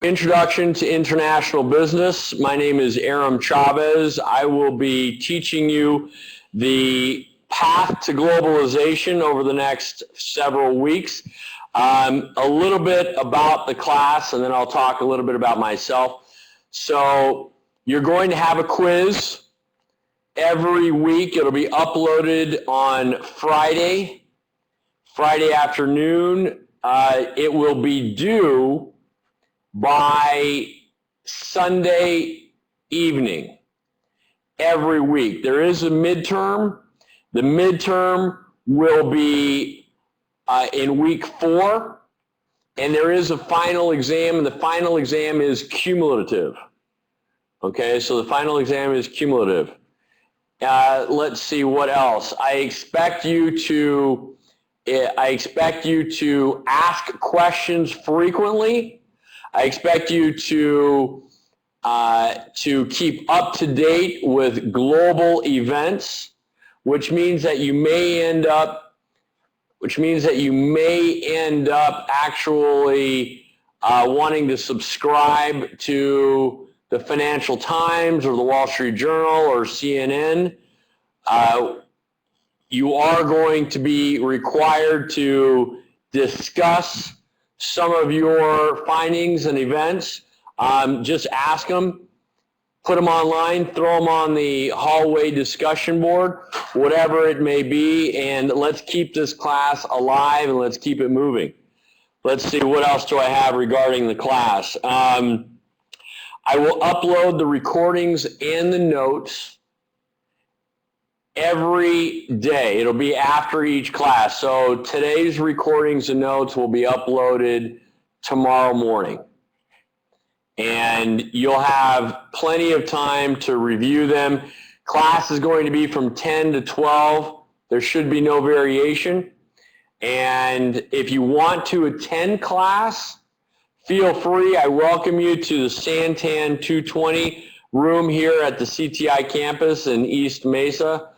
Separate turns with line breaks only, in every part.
Introduction to International Business. My name is Aram Chavez. I will be teaching you the path to globalization over the next several weeks. A little bit about the class, and then I'll talk a little bit about myself. So you're going to have a quiz every week. It'll be uploaded on Friday afternoon. It will be due by Sunday evening every week. There is a midterm. The midterm will be in week 4, and there is a final exam, and the final exam is cumulative. Okay, so the final exam is cumulative. Let's see what else. I expect you to ask questions frequently. I expect you to keep up to date with global events, which means that you may end up actually wanting to subscribe to the Financial Times or the Wall Street Journal or CNN. You are going to be required to discuss some of your findings and events. Just ask them, put them online, throw them on the hallway discussion board, whatever it may be, and let's keep this class alive and let's keep it moving. Let's see, what else do I have regarding the class? I will upload the recordings and the notes every day. It'll be after each class. So today's recordings and notes will be uploaded tomorrow morning. And you'll have plenty of time to review them. Class is going to be from 10 to 12. There should be no variation. And if you want to attend class, feel free. I welcome you to the Santan 220 room here at the CTI campus in East Mesa.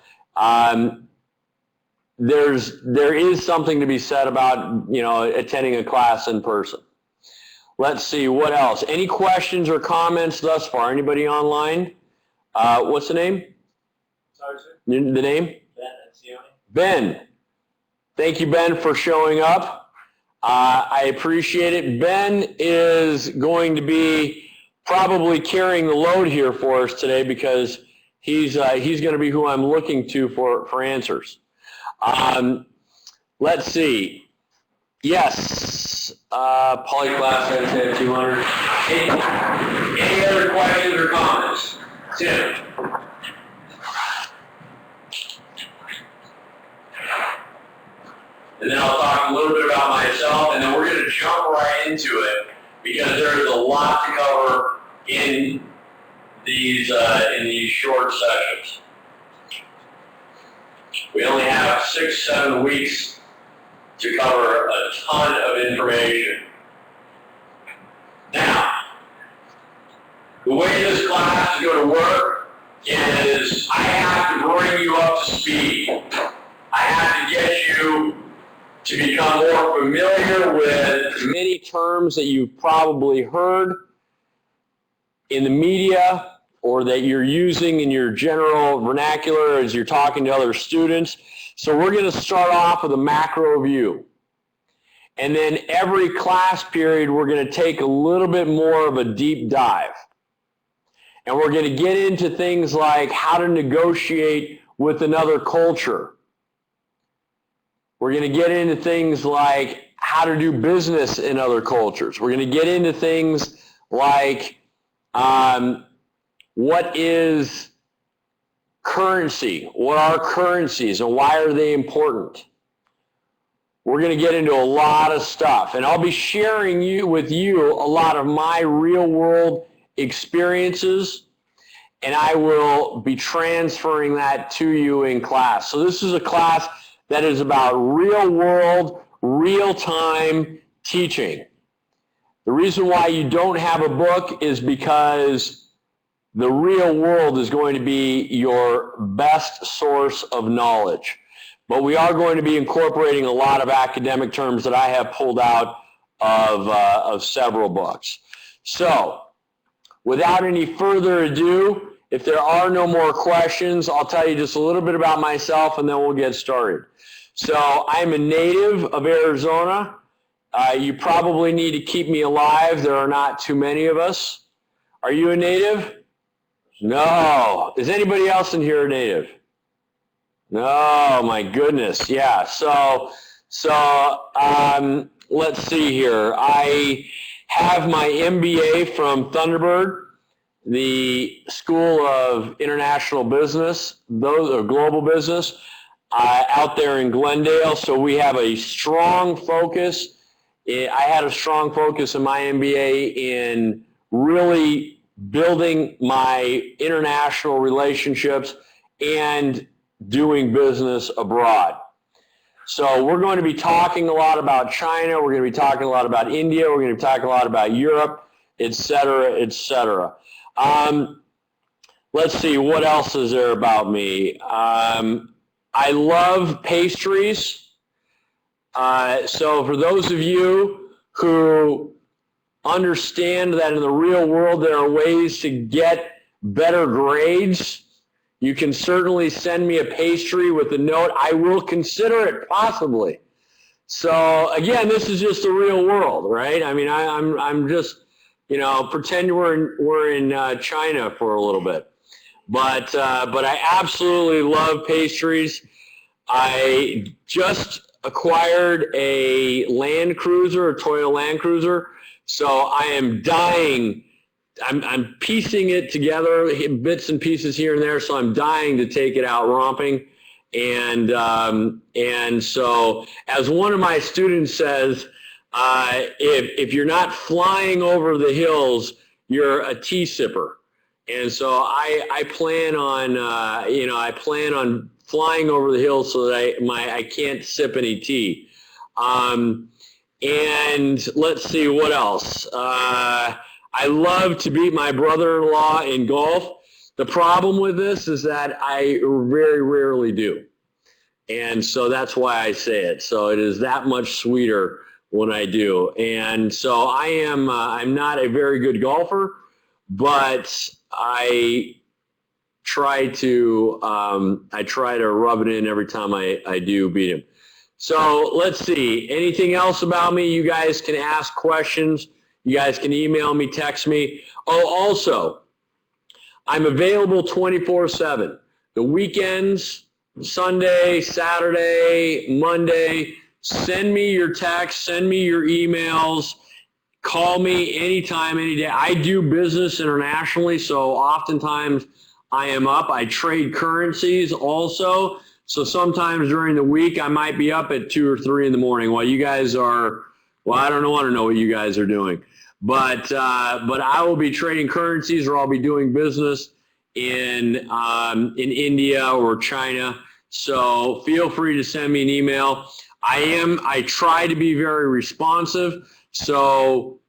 There is something to be said about, attending a class in person. Let's see, what else? Any questions or comments thus far? Anybody online? What's the name?
Sorry, sir.
The name?
Ben Etzioni.
Ben. Thank you, Ben, for showing up. I appreciate it. Ben is going to be probably carrying the load here for us today because he's going to be who I'm looking to for answers. Let's see. Yes, Polyclass at 200. Any other questions or comments? Tim. And then I'll talk a little bit about myself, and then we're going to jump right into it because there's a lot to cover in these short sessions. We only have 6-7 weeks to cover a ton of information. Now, the way this class is going to work is I have to bring you up to speed. I have to get you to become more familiar with many terms that you've probably heard in the media or that you're using in your general vernacular as you're talking to other students. So we're going to start off with a macro view. And then every class period, we're going to take a little bit more of a deep dive. And we're going to get into things like how to negotiate with another culture. We're going to get into things like how to do business in other cultures. We're going to get into things like what is currency? What are currencies and why are they important? We're going to get into a lot of stuff, and I'll be sharing with you a lot of my real world experiences, and I will be transferring that to you in class. So this is a class that is about real world, real time teaching. The reason why you don't have a book is because the real world is going to be your best source of knowledge. But we are going to be incorporating a lot of academic terms that I have pulled out of several books. So, without any further ado, if there are no more questions, I'll tell you just a little bit about myself and then we'll get started. So, I'm a native of Arizona. You probably need to keep me alive. There are not too many of us. Are you a native? No. Is anybody else in here a native? No, my goodness. Yeah. So let's see here. I have my MBA from Thunderbird, the School of International Business, global business, out there in Glendale. So we have a strong focus. I had a strong focus in my MBA in really building my international relationships and doing business abroad. So we're going to be talking a lot about China. We're going to be talking a lot about India. We're going to be talking a lot about Europe, et cetera, et cetera. Let's see, what else is there about me? I love pastries. So for those of you who understand that in the real world there are ways to get better grades, you can certainly send me a pastry with a note. I will consider it possibly. So again, this is just the real world, right? I mean, I'm just, pretend we're in China for a little bit. But I absolutely love pastries. I just acquired a Land Cruiser, a Toyota Land Cruiser. So I am dying. I'm piecing it together, bits and pieces here and there. So I'm dying to take it out romping. And so as one of my students says, if you're not flying over the hills, you're a tea sipper. And so I plan on flying over the hills so that I can't sip any tea. And let's see what else. I love to beat my brother-in-law in golf. The problem with this is that I very rarely do. And so that's why I say it. So it is that much sweeter when I do. And so I'm not a very good golfer, but I try to rub it in every time I do beat him. So let's see. Anything else about me? You guys can ask questions. You guys can email me, text me. Oh, also, I'm available 24/7. The weekends, Sunday, Saturday, Monday, send me your texts, send me your emails, call me anytime, any day. I do business internationally, so oftentimes I am up. I trade currencies also. So sometimes during the week, I might be up at 2 or 3 in the morning while you guys are, well, I don't know what you guys are doing. But I will be trading currencies or I'll be doing business in India or China. So feel free to send me an email. I try to be very responsive. So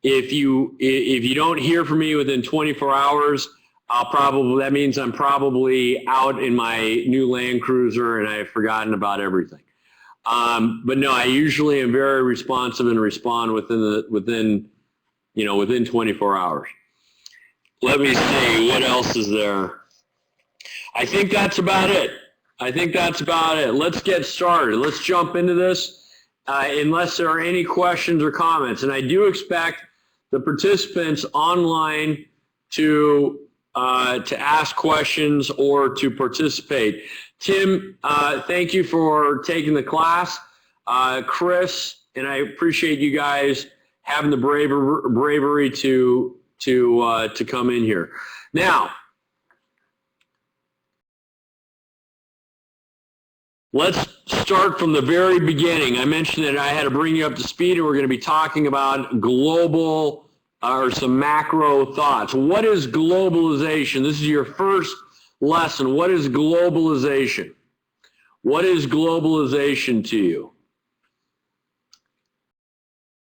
if you don't hear from me within 24 hours, that means I'm probably out in my new Land Cruiser and I've forgotten about everything. But no, I usually am very responsive and respond within 24 hours. Let me see, what else is there? I think that's about it. Let's get started. Let's jump into this unless there are any questions or comments. And I do expect the participants online to ask questions or to participate. Tim, thank you for taking the class. Chris, and I appreciate you guys having the bravery to come in here. Now, let's start from the very beginning. I mentioned that I had to bring you up to speed, and we're going to be talking about global or some macro thoughts. What is globalization? This is your first lesson. What is globalization? What is globalization to you?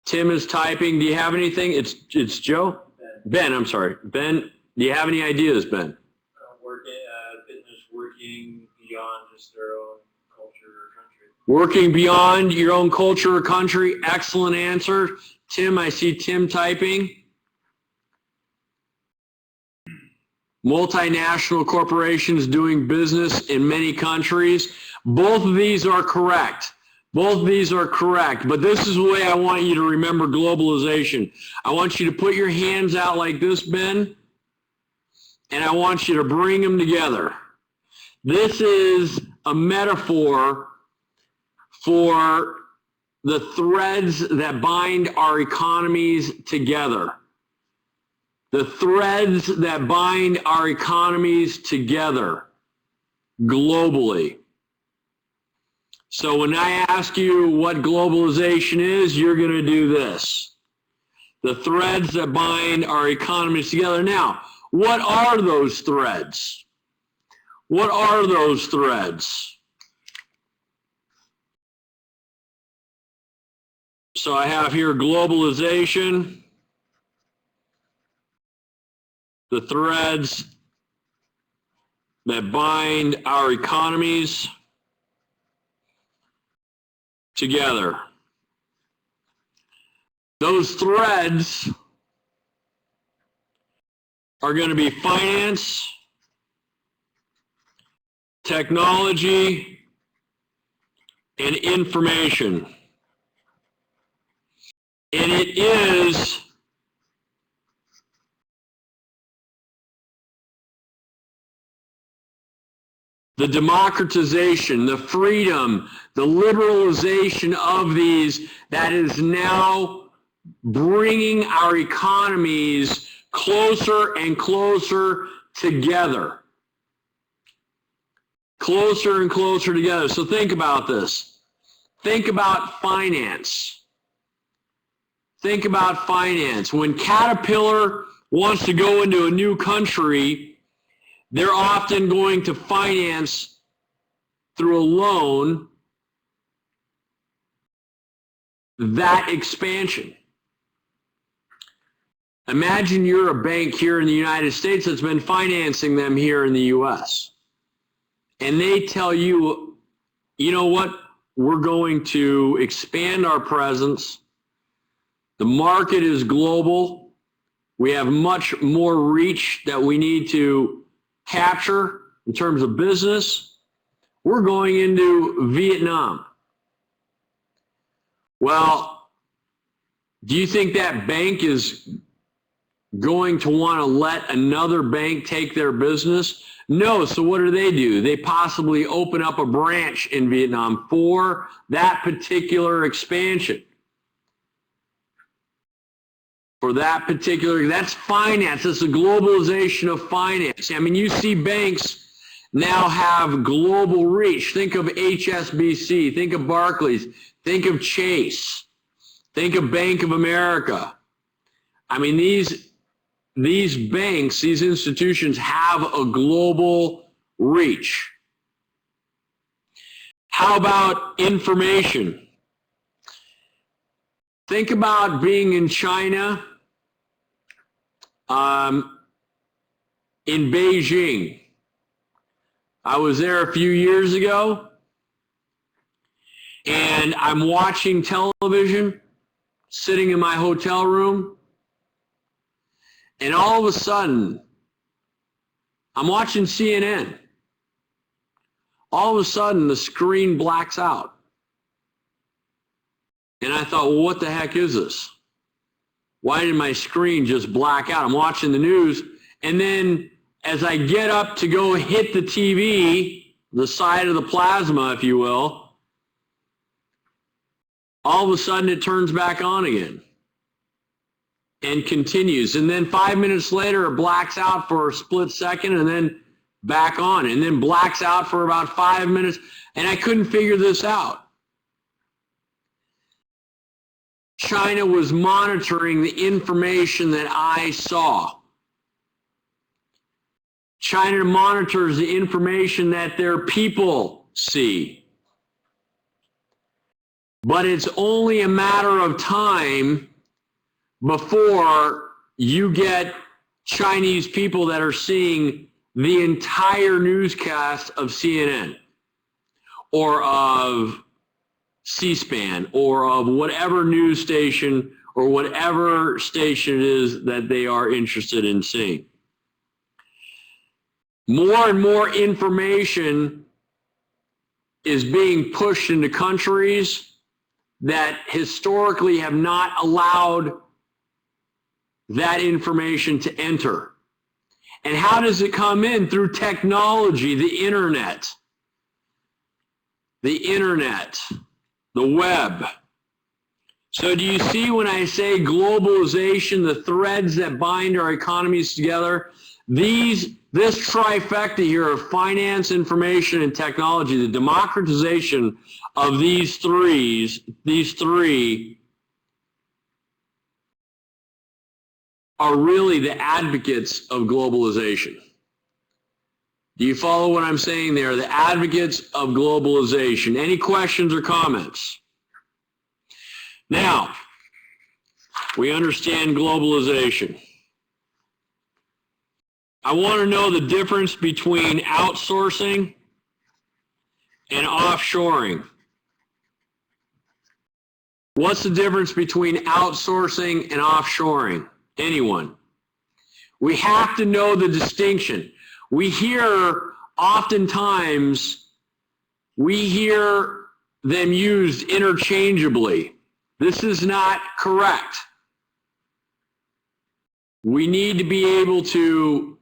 Tim is typing. Do you have anything? It's Joe? Ben, I'm sorry. Ben, do you have any ideas, Ben?
Business working beyond just their own culture or country.
Working beyond your own culture or country. Excellent answer. Tim, I see Tim typing.
multinational corporations doing business in many countries. Both of these are correct. Both of these are correct, but this is the way I want you to remember globalization. I want you to put your hands out like this, Ben, and I want you to bring them together. This is a metaphor for the threads that bind our economies together. The threads that bind our economies together globally. So when I ask you what globalization is, you're going to do this. The threads that bind our economies together. Now, what are those threads? What are those threads? So I have here globalization, the threads that bind our economies together. Those threads are going to be finance, technology, and information. And it is the democratization, the freedom, the liberalization of these that is now bringing our economies closer and closer together. Closer and closer together. So think about this. Think about finance. Think about finance. When Caterpillar wants to go into a new country, they're often going to finance through a loan that expansion. Imagine you're a bank here in the United States that's been financing them here in the US. And they tell you, you know what, we're going to expand our presence. The market is global. We have much more reach that we need to capture in terms of business. We're going into Vietnam. Well, do you think that bank is going to want to let another bank take their business? No. So what do? They possibly open up a branch in Vietnam for that particular expansion. For that particular, that's finance. It's the globalization of finance. I mean, you see banks now have global reach. Think of HSBC, think of Barclays, think of Chase, think of Bank of America. I mean, these banks, these institutions have a global reach. How about information? Think about being in China, in Beijing. I was there a few years ago, and I'm watching television, sitting in my hotel room, and all of a sudden, I'm watching CNN. All of a sudden, the screen blacks out. And I thought, well, what the heck is this? Why did my screen just black out? I'm watching the news, and then as I get up to go hit the TV, the side of the plasma, if you will, all of a sudden it turns back on again and continues. And then 5 minutes later, it blacks out for a split second and then back on, and then blacks out for about 5 minutes. And I couldn't figure this out. China was monitoring the information that I saw. China monitors the information that their people see. But it's only a matter of time before you get Chinese people that are seeing the entire newscast of CNN or of C-SPAN or of whatever news station or whatever station it is that they are interested in seeing. more and more information is being pushed into countries that historically have not allowed that information to enter. And how does it come in? Through technology, the internet, the web. So do you see when I say globalization, the threads that bind our economies together? This trifecta here of finance, information, and technology, the democratization of these three are really the advocates of globalization. Do you follow what I'm saying there? The advocates of globalization. Any questions or comments? Now, we understand globalization. I want to know the difference between outsourcing and offshoring. What's the difference between outsourcing and offshoring? Anyone? We have to know the distinction. Oftentimes, we hear them used interchangeably. This is not correct. We need to be able to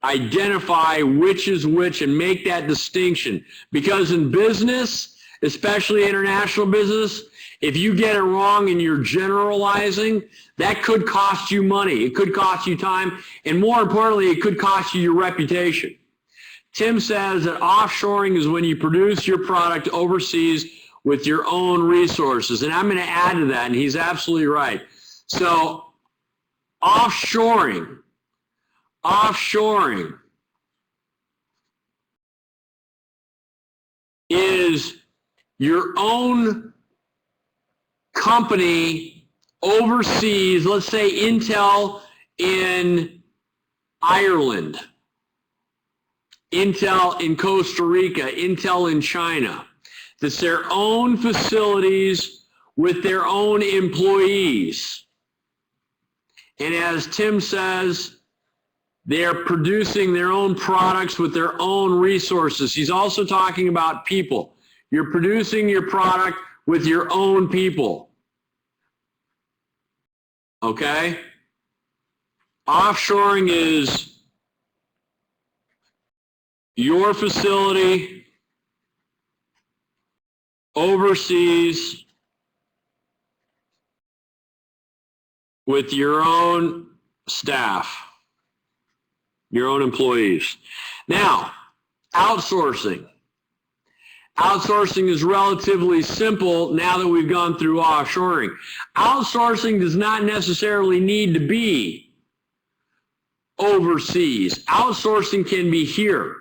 identify which is which and make that distinction. Because in business, especially international business, if you get it wrong and you're generalizing, that could cost you money. It could cost you time. And more importantly, it could cost you your reputation. Tim says that offshoring is when you produce your product overseas with your own resources. And I'm going to add to that, and he's absolutely right. So offshoring is your own company overseas, let's say Intel in Ireland, Intel in Costa Rica, Intel in China. That's their own facilities with their own employees. And as Tim says, they're producing their own products with their own resources. He's also talking about people. You're producing your product with your own people. Okay? Offshoring is your facility overseas with your own staff, your own employees. Now, outsourcing. Outsourcing is relatively simple now that we've gone through offshoring. Outsourcing does not necessarily need to be overseas. Outsourcing can be here.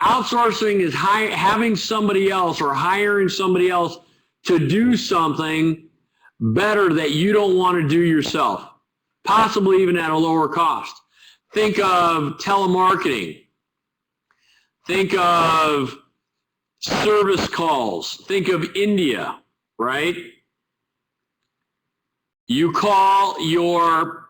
Outsourcing is having somebody else or hiring somebody else to do something better that you don't want to do yourself, possibly even at a lower cost. Think of telemarketing. Think of service calls. Think of India, right? You call your,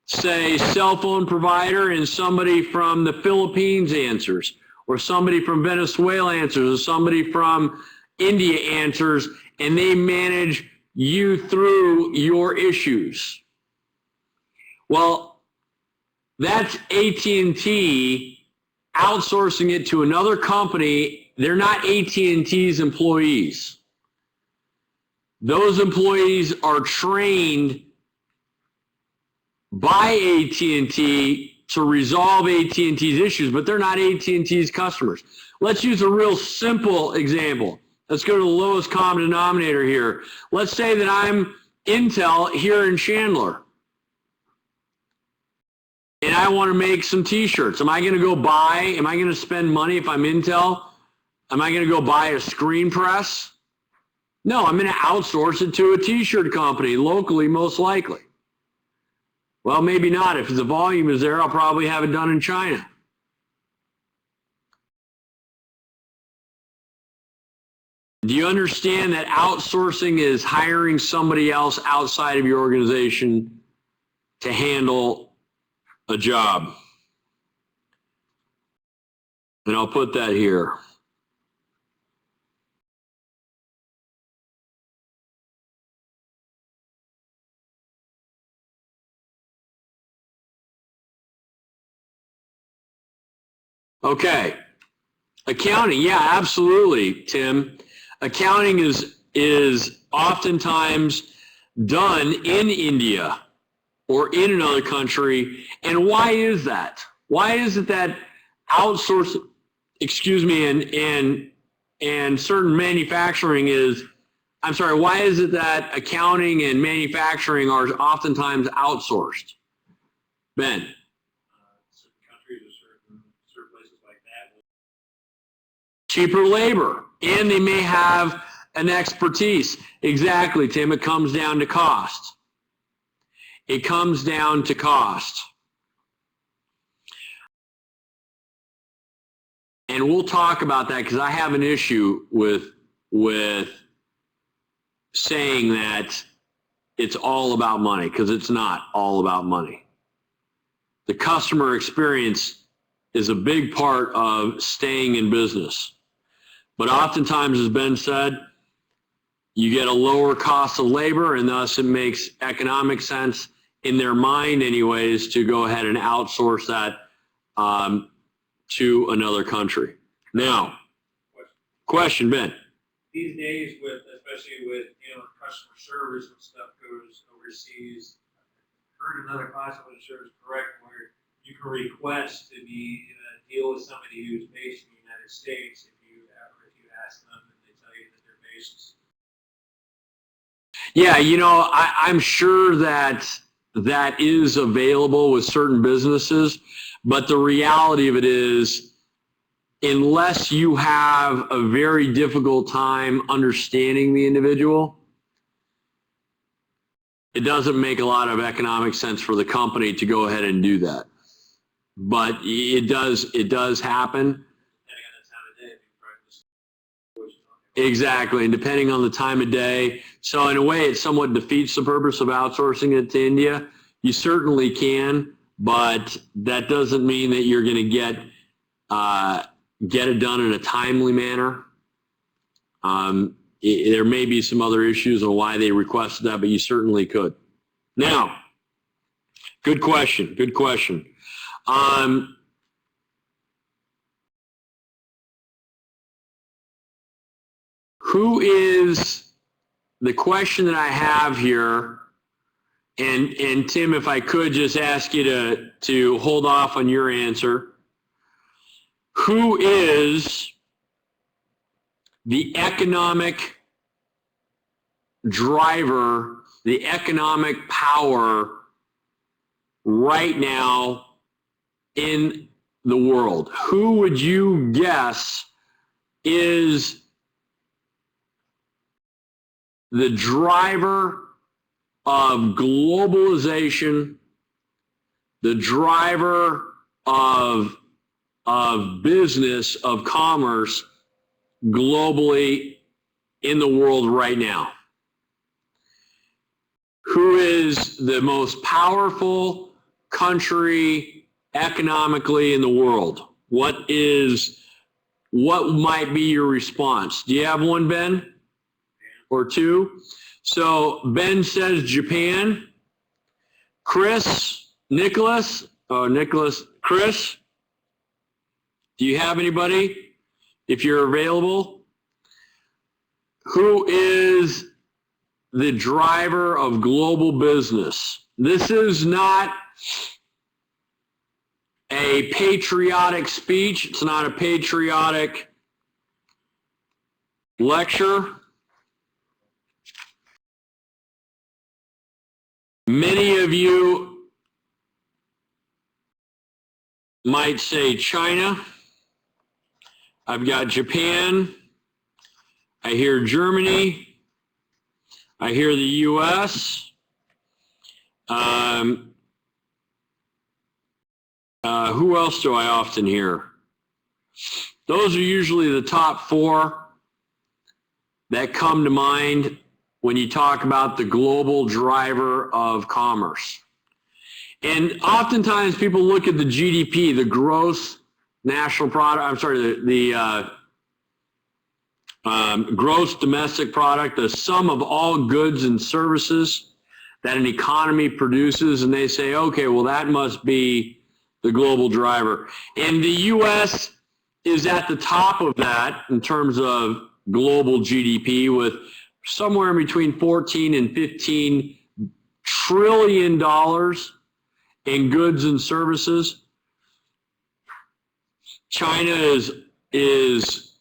say, cell phone provider and somebody from the Philippines answers, or somebody from Venezuela answers, or somebody from India answers, and they manage you through your issues. Well, that's AT&T outsourcing it to another company. They're not AT&T's employees. Those employees are trained by AT&T to resolve AT&T's issues, but they're not AT&T's customers. Let's use a real simple example. Let's go to the lowest common denominator here. Let's say that I'm Intel here in Chandler, and I want to make some t-shirts. Am I going to spend money if I'm Intel? Am I going to go buy a screen press? No, I'm going to outsource it to a t-shirt company locally, most likely. Well, maybe not. If the volume is there, I'll probably have it done in China. Do you understand that outsourcing is hiring somebody else outside of your organization to handle a job? And I'll put that here. Okay. Accounting, yeah, absolutely, Tim. Accounting is oftentimes done in India or in another country. And why is that? Why is it that outsource, and certain manufacturing why is it that accounting and manufacturing are oftentimes outsourced? Ben?
Certain countries or certain places like that.
Cheaper labor, and they may have an expertise. Exactly, Tim. It comes down to cost. It comes down to cost. And we'll talk about that because I have an issue with saying that it's all about money, because it's not all about money. The customer experience is a big part of staying in business. But oftentimes, as Ben said, you get a lower cost of labor, and thus it makes economic sense in their mind anyways to go ahead and outsource that to another country. Now, question, Ben.
These days, especially with customer service and stuff goes overseas, I heard another class, I'm not sure it's correct, where you can request to be deal with somebody who's based in the United States if you ask them and they tell you that they're based.
Yeah, I'm sure that is available with certain businesses, but the reality of it is, unless you have a very difficult time understanding the individual, it doesn't make a lot of economic sense for the company to go ahead and do that. But it does happen. Exactly, and depending on the time of day. So in a way, it somewhat defeats the purpose of outsourcing it to India. You certainly can, but that doesn't mean that you're going to get it done in a timely manner. There may be some other issues on why they requested that, but you certainly could. Now, good question. Who is the question that I have here? And Tim, if I could just ask you to hold off on your answer. Who is the economic driver, the economic power right now in the world? Who would you guess is the driver of globalization, the driver of business, of commerce globally in the world right now? Who is the most powerful country economically in the world? What might be your response? Do you have one, Ben? Or two? So Ben says Japan. Chris, Chris, do you have anybody? If you're available, who is the driver of global business? This is not a patriotic speech. It's not a patriotic lecture. Many of you might say China. I've got Japan. I hear Germany. I hear the U.S. Who else do I often hear? Those are usually the top four that come to mind when you talk about the global driver of commerce. And oftentimes people look at the GDP, the gross national product, I'm sorry, the gross domestic product, the sum of all goods and services that an economy produces, and they say, okay, well, that must be the global driver. And the U.S. is at the top of that in terms of global GDP, with somewhere in between 14 and 15 trillion dollars in goods and services. China is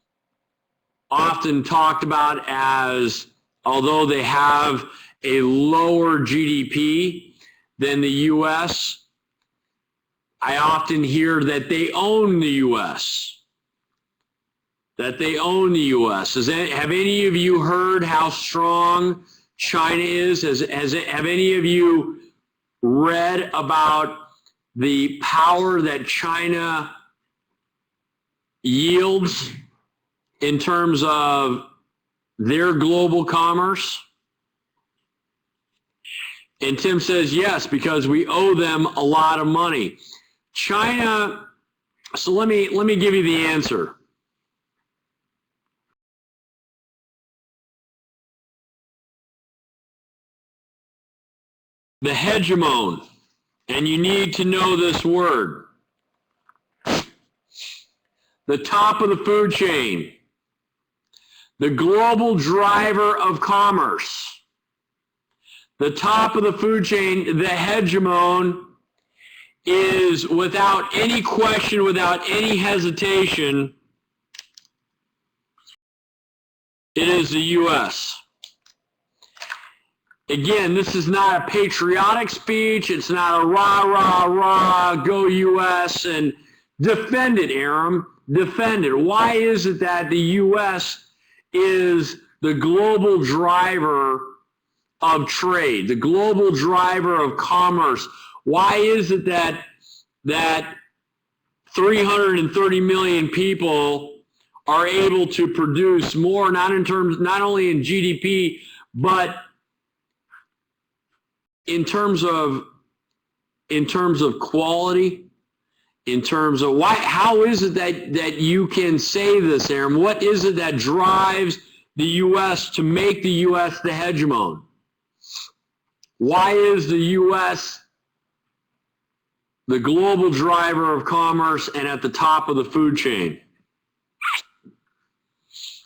often talked about as, although they have a lower GDP than the U.S., I often hear that they own the U.S. That they own the U.S. Have any of you heard how strong China is? Have any of you read about the power that China yields in terms of their global commerce? And Tim says, yes, because we owe them a lot of money. China, so let me give you the answer. The hegemon, and you need to know this word. The top of the food chain, the global driver of commerce, the top of the food chain, the hegemon, is without any question, without any hesitation, it is the U.S. Again, this is not a patriotic speech. It's not a rah, rah, rah, go U.S. and defend it, Aram. Defend it. Why is it that the U.S. is the global driver of trade, the global driver of commerce? Why is it that 330 million people are able to produce more, not only in GDP, but in terms of quality, in terms of how is it that you can say this, Aaron? What is it that drives the U.S. to make the U.S. the hegemon? Why is the U.S. the global driver of commerce and at the top of the food chain?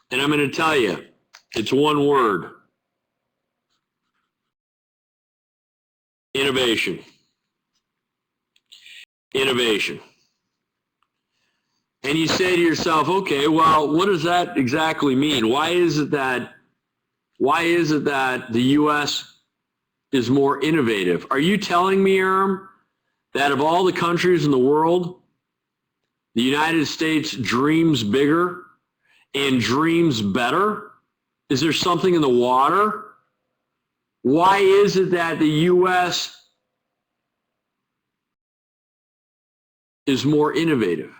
And I'm going to tell you, it's one word: innovation. Innovation. And you say to yourself, okay, well, what does that exactly mean? Why is it that the U.S. is more innovative? Are you telling me, Aram, that of all the countries in the world, the United States dreams bigger and dreams better? Is there something in the water? Why is it that the U.S. is more innovative?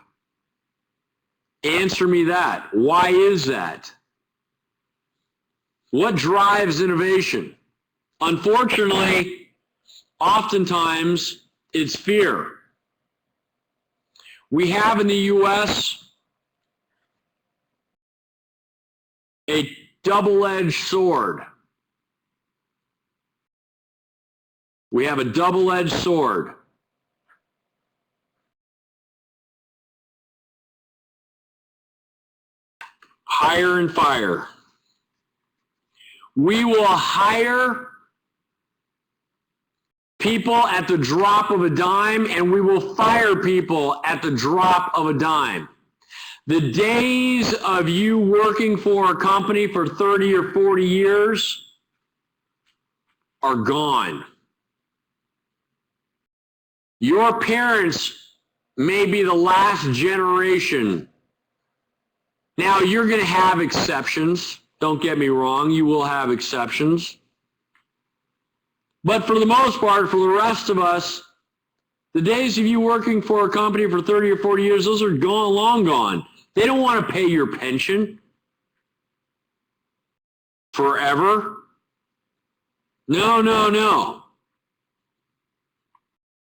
Answer me that. Why is that? What drives innovation? Unfortunately, oftentimes it's fear. We have in the U.S. a double-edged sword. We have a double-edged sword. Hire and fire. We will hire people at the drop of a dime, and we will fire people at the drop of a dime. The days of you working for a company for 30 or 40 years are gone. Your parents may be the last generation. Now, you're going to have exceptions. Don't get me wrong. You will have exceptions. But for the most part, for the rest of us, the days of you working for a company for 30 or 40 years, those are gone, long gone. They don't want to pay your pension forever. No, no, no.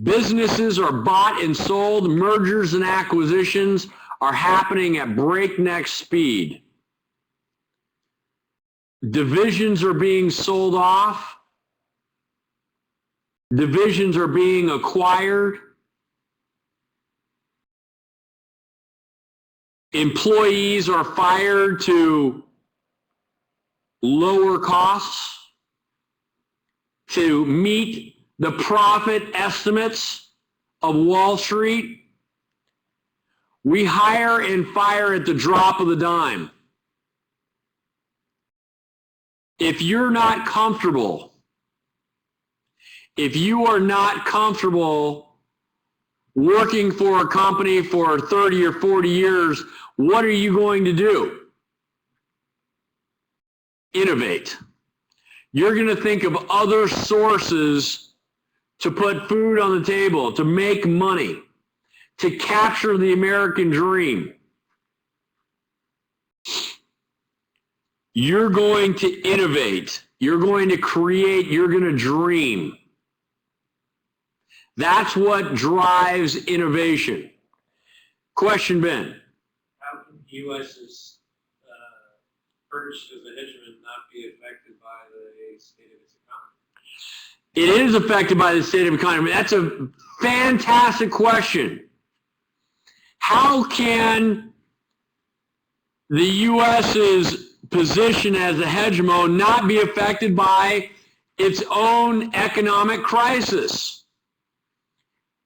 Businesses are bought and sold. Mergers and acquisitions are happening at breakneck speed. Divisions are being sold off. Divisions are being acquired. Employees are fired to lower costs to meet the profit estimates of Wall Street. We hire and fire at the drop of the dime. If you're not comfortable, if you are not comfortable working for a company for 30 or 40 years, what are you going to do? Innovate. You're going to think of other sources to put food on the table, to make money, to capture the American dream. You're going to innovate. You're going to create. You're going to dream. That's what drives innovation. Question, Ben.
How can the U.S.'s purchase of the hegemon not be affected by the state of its economy?
It is affected by the state of economy. That's a fantastic question. How can the U.S.'s position as a hegemon not be affected by its own economic crisis?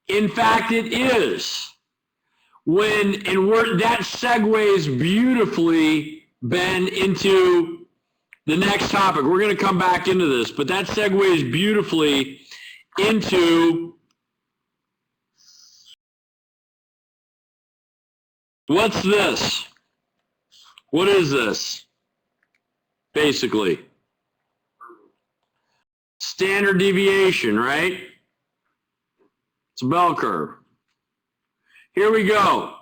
In fact, it is. That segues beautifully, Ben, into the next topic. We're going to come back into this, but that segues beautifully into what's this? What is this? Basically, standard deviation, right? It's a bell curve. Here we go.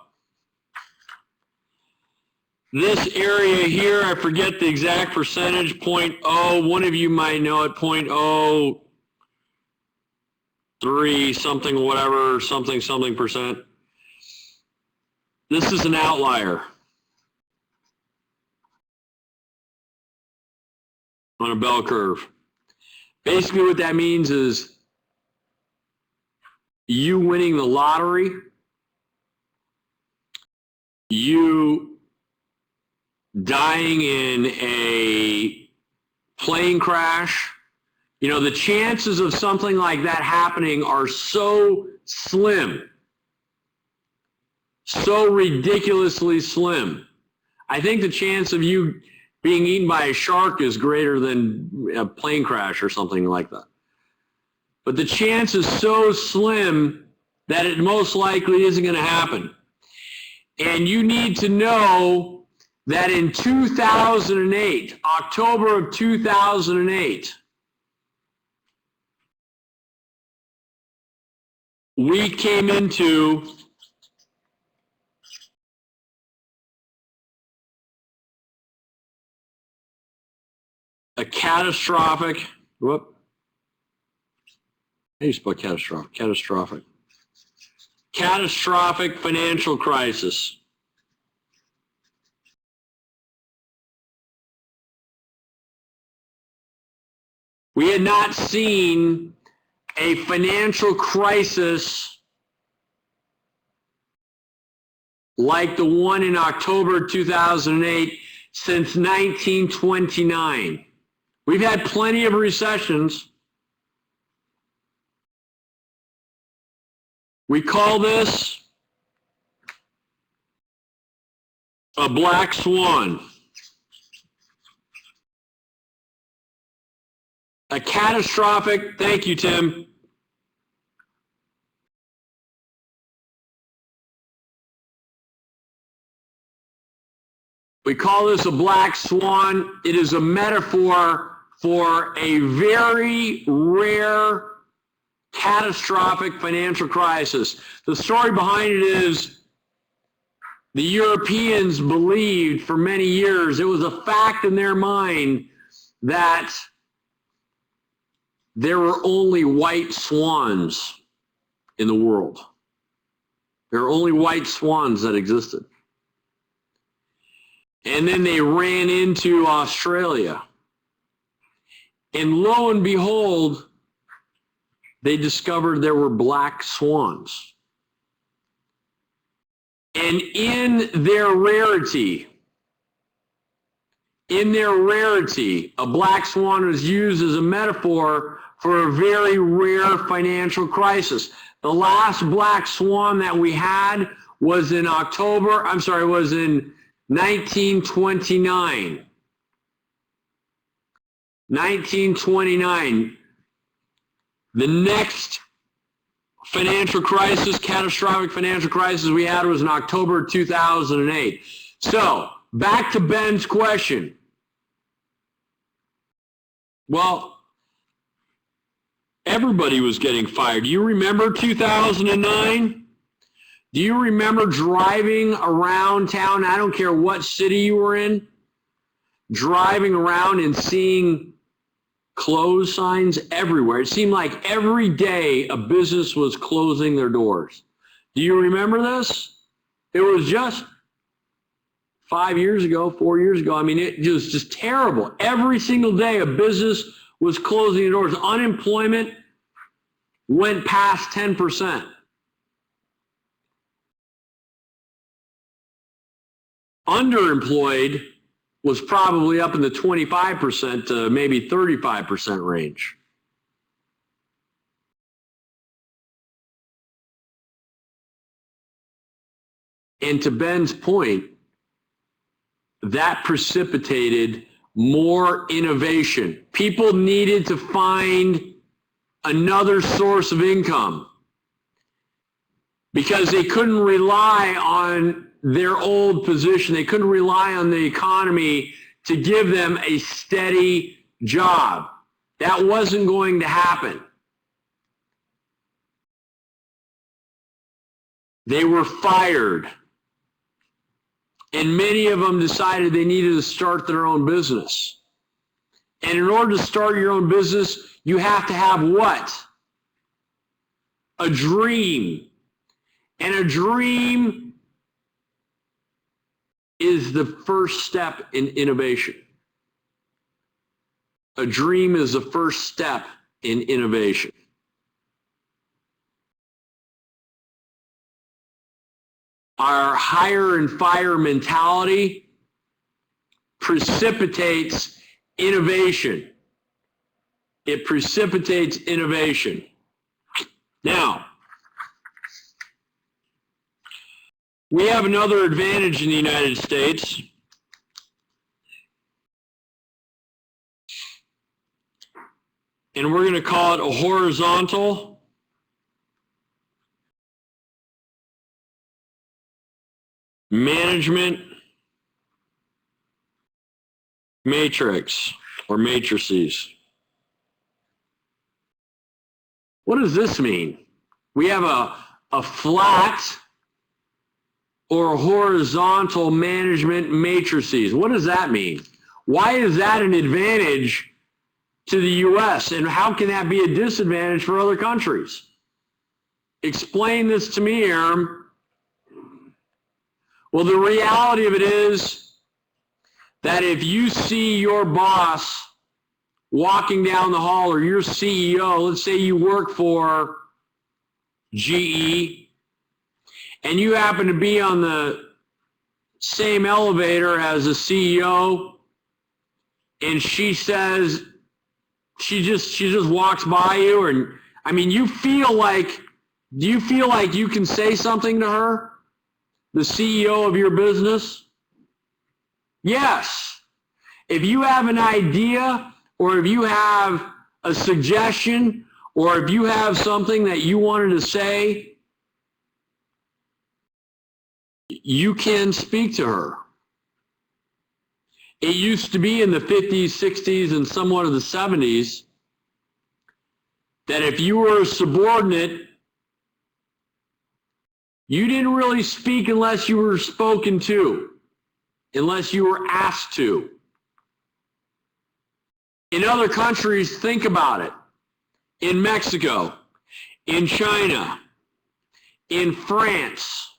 This area here, I forget the exact percentage, 0.0, one of you might know it, 0.03 something, whatever, something percent. This is an outlier on a bell curve. Basically what that means is you winning the lottery, you dying in a plane crash, the chances of something like that happening are so slim, so ridiculously slim. I think the chance of you being eaten by a shark is greater than a plane crash or something like that. But the chance is so slim that it most likely isn't going to happen. And you need to know that in 2008, October of 2008, we came into a catastrophic, how do you spell catastrophic? Catastrophic financial crisis. We had not seen a financial crisis like the one in October 2008 since 1929. We've had plenty of recessions. We call this a black swan. A catastrophic, thank you, Tim. We call this a black swan. It is a metaphor for a very rare catastrophic financial crisis. The story behind it is the Europeans believed for many years, it was a fact in their mind that there were only white swans in the world. There are only white swans that existed. And then they ran into Australia. And lo and behold, they discovered there were black swans. And in their rarity, a black swan was used as a metaphor for a very rare financial crisis. The last black swan that we had was in 1929. 1929. The next catastrophic financial crisis we had was in October 2008. So, back to Ben's question. Well, everybody was getting fired. Do you remember 2009? Do you remember driving around town? I don't care what city you were in, driving around and seeing close signs everywhere. It seemed like every day a business was closing their doors. Do you remember this? It was just 5 years ago, 4 years ago. I mean, it was just terrible. Every single day a business was closing the doors. Unemployment went past 10%. Underemployed was probably up in the 25% to maybe 35% range. And to Ben's point, that precipitated more innovation. People needed to find another source of income because they couldn't rely on their old position. They couldn't rely on the economy to give them a steady job. That wasn't going to happen. They were fired. And many of them decided they needed to start their own business. And in order to start your own business, you have to have what? A dream. And a dream is the first step in innovation. A dream is the first step in innovation. Our hire and fire mentality precipitates innovation. It precipitates innovation. Now, we have another advantage in the United States. And we're going to call it a horizontal management matrix or matrices. What does this mean? We have a flat or horizontal management matrices. What does that mean? Why is that an advantage to the U.S. and how can that be a disadvantage for other countries? Explain this to me, Aram. Well, the reality of it is that if you see your boss walking down the hall or your CEO, let's say you work for GE, and you happen to be on the same elevator as the CEO, and she says, she just walks by you, and I mean, do you feel like you can say something to her? The CEO of your business? Yes. If you have an idea, or if you have a suggestion, or if you have something that you wanted to say, you can speak to her. It used to be in the 50s, 60s, and somewhat of the 70s that if you were a subordinate, you didn't really speak unless you were spoken to, unless you were asked to. In other countries, think about it. In Mexico, in China, in France,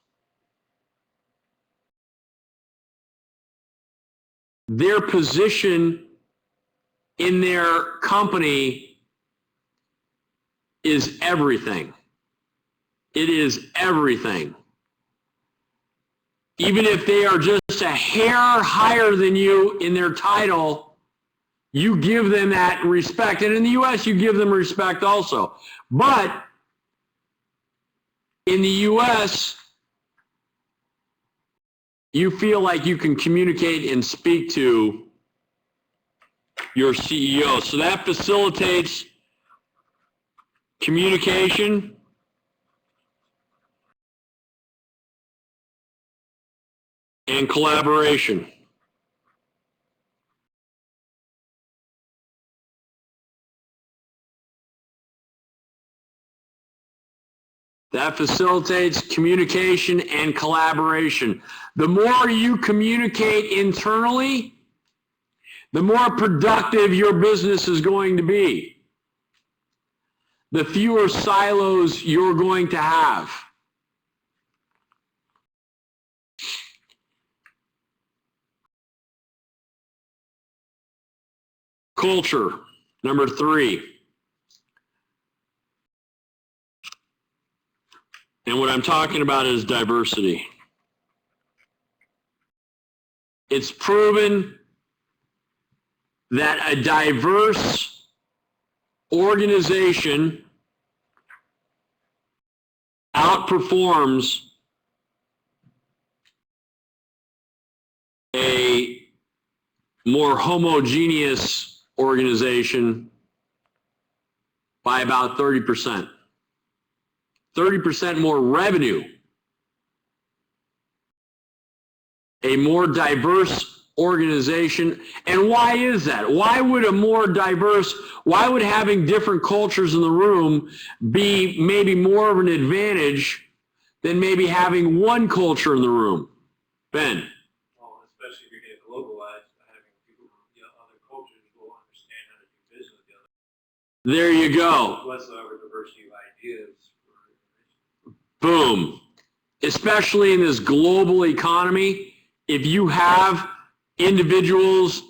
their position in their company is everything. It is everything. Even if they are just a hair higher than you in their title, you give them that respect. And in the U.S., you give them respect also. But in the U.S., you feel like you can communicate and speak to your CEO. So that facilitates communication and collaboration. That facilitates communication and collaboration. The more you communicate internally, the more productive your business is going to be. The fewer silos you're going to have. Culture, number 3. And what I'm talking about is diversity. It's proven that a diverse organization outperforms a more homogeneous organization by about 30%. 30% more revenue. A more diverse organization. And why is that? Why would having different cultures in the room be maybe more of an advantage than maybe having one culture in the room? Ben?
Well, especially if you're getting globalized, having people from other cultures will understand how to do business together.
There you go.
Whatsoever diversity of ideas.
Boom. Especially in this global economy, if you have individuals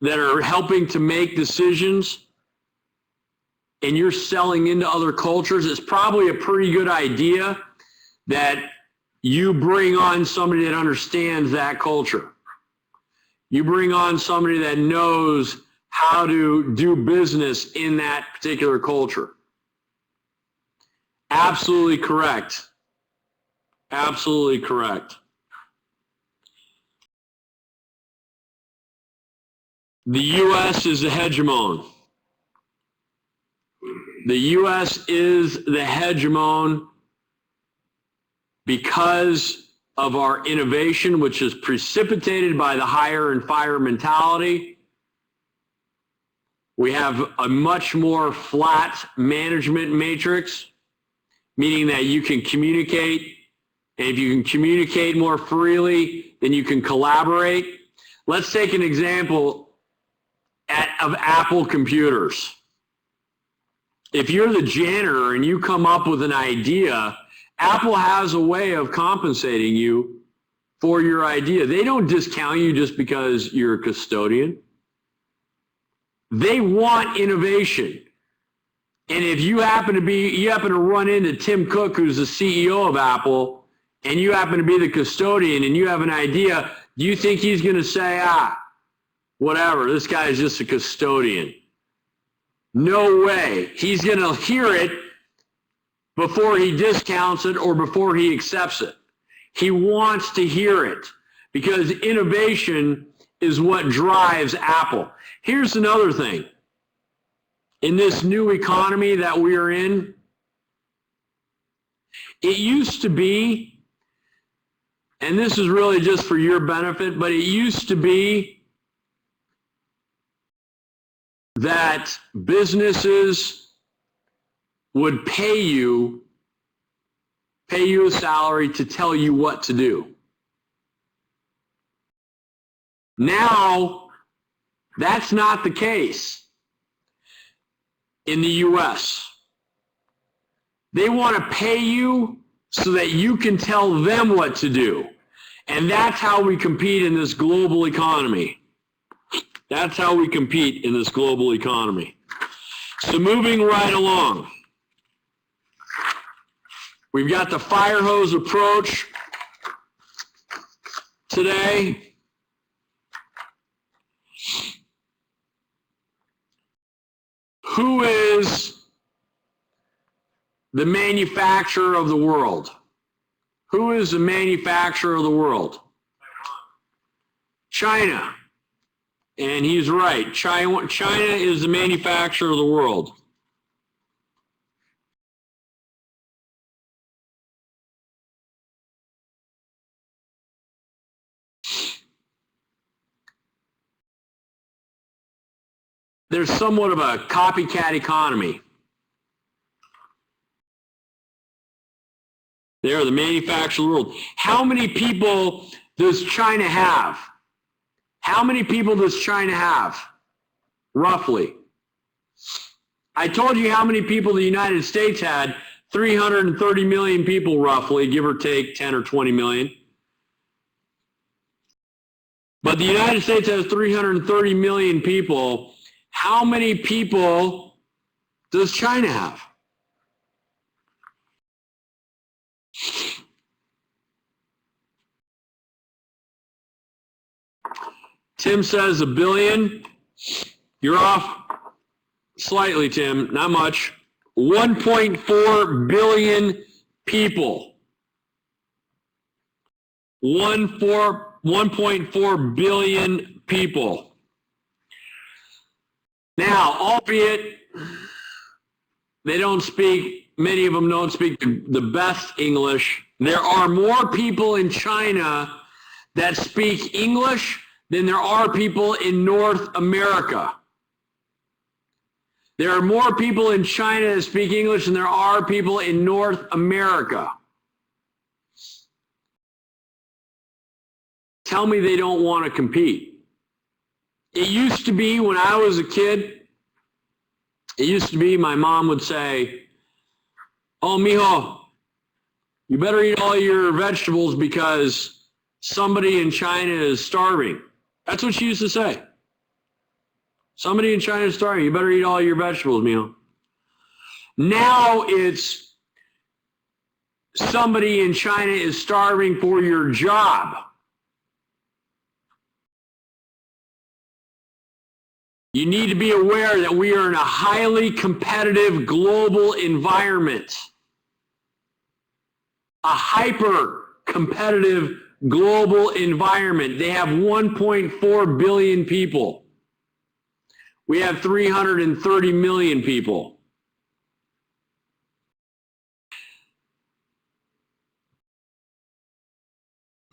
that are helping to make decisions and you're selling into other cultures, it's probably a pretty good idea that you bring on somebody that understands that culture. You bring on somebody that knows how to do business in that particular culture. Absolutely correct. Absolutely correct. The U.S. is the hegemon. The U.S. is the hegemon because of our innovation, which is precipitated by the hire and fire mentality. We have a much more flat management matrix, meaning that you can communicate, and if you can communicate more freely, then you can collaborate. Let's take an example of Apple computers. If you're the janitor and you come up with an idea, Apple has a way of compensating you for your idea. They don't discount you just because you're a custodian. They want innovation. And if you happen to run into Tim Cook, who's the CEO of Apple, and you happen to be the custodian and you have an idea, do you think he's going to say, whatever, this guy is just a custodian? No way. He's going to hear it before he discounts it or before he accepts it. He wants to hear it because innovation is what drives Apple. Here's another thing. In this new economy that we are in, it used to be, and this is really just for your benefit, but it used to be that businesses would pay you a salary to tell you what to do. Now, that's not the case in the U.S. They want to pay you so that you can tell them what to do. And that's how we compete in this global economy. That's how we compete in this global economy. So moving right along, we've got the fire hose approach today. Who is the manufacturer of the world? Who is the manufacturer of the world? China. And he's right. China is the manufacturer of the world. There's somewhat of a copycat economy. They're the manufacturer of the world. How many people does China have? How many people does China have, roughly? I told you how many people the United States had, 330 million people roughly, give or take 10 or 20 million. But the United States has 330 million people. How many people does China have? Tim says 1 billion. You're off slightly, Tim, not much. 1.4 billion people. 1.4 billion people. Now, albeit they don't speak, many of them don't speak the best English, there are more people in China that speak English than there are people in North America. There are more people in China that speak English than there are people in North America. Tell me they don't want to compete. It used to be when I was a kid, my mom would say, "Oh, mijo, you better eat all your vegetables because somebody in China is starving." That's what she used to say. Somebody in China is starving. You better eat all your vegetables, mijo. Now it's somebody in China is starving for your job. You need to be aware that we are in a highly competitive global environment. A hyper-competitive global environment. They have 1.4 billion people. We have 330 million people.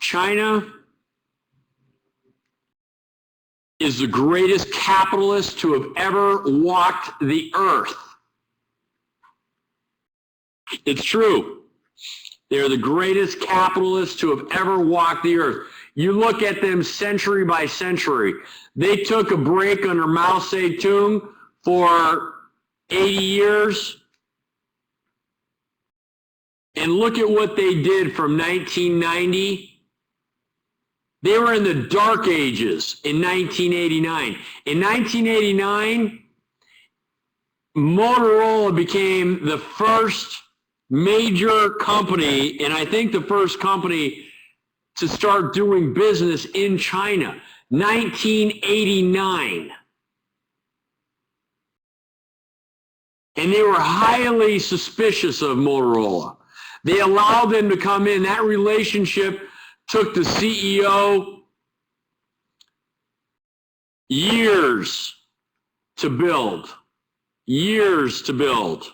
China is the greatest capitalist to have ever walked the earth. It's true. They're the greatest capitalists to have ever walked the earth. You look at them century by century. They took a break under Mao Zedong for 80 years. And look at what they did from 1990. They were in the dark ages in 1989. In 1989, Motorola became the first major company, and I think the first company to start doing business in China. 1989. And they were highly suspicious of Motorola. They allowed them to come in. That relationship took the CEO years to build. Years to build.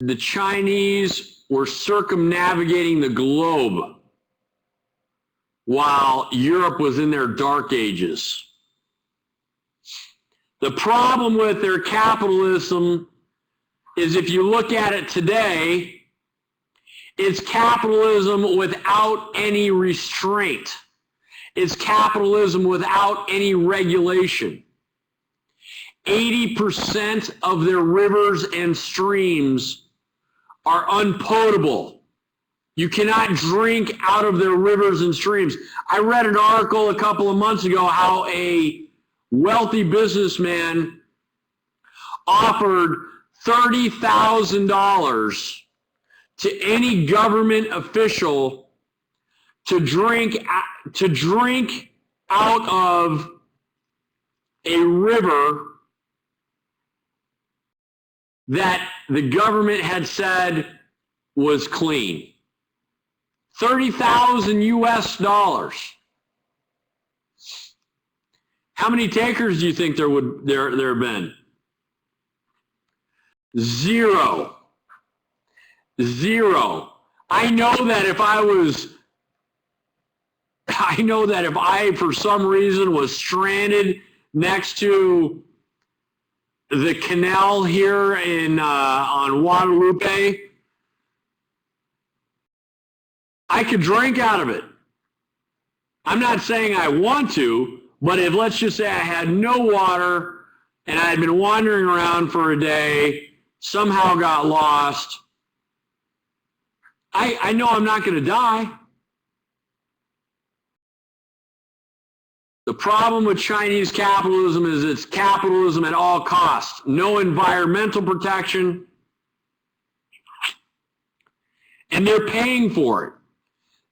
The Chinese were circumnavigating the globe while Europe was in their dark ages. The problem with their capitalism is, if you look at it today, it's capitalism without any restraint. It's capitalism without any regulation. 80% of their rivers and streams are unpotable. You cannot drink out of their rivers and streams. I read an article a couple of months ago how a wealthy businessman offered $30,000 to any government official to drink out of a river that the government had said was clean. 30,000 US dollars. How many takers do you think there have been? Zero. I know that if I for some reason was stranded next to the canal here on Guadalupe, I could drink out of it. I'm not saying I want to, but if, let's just say I had no water and I had been wandering around for a day, somehow got lost, I know I'm not going to die. The problem with Chinese capitalism is it's capitalism at all costs. No environmental protection. And they're paying for it.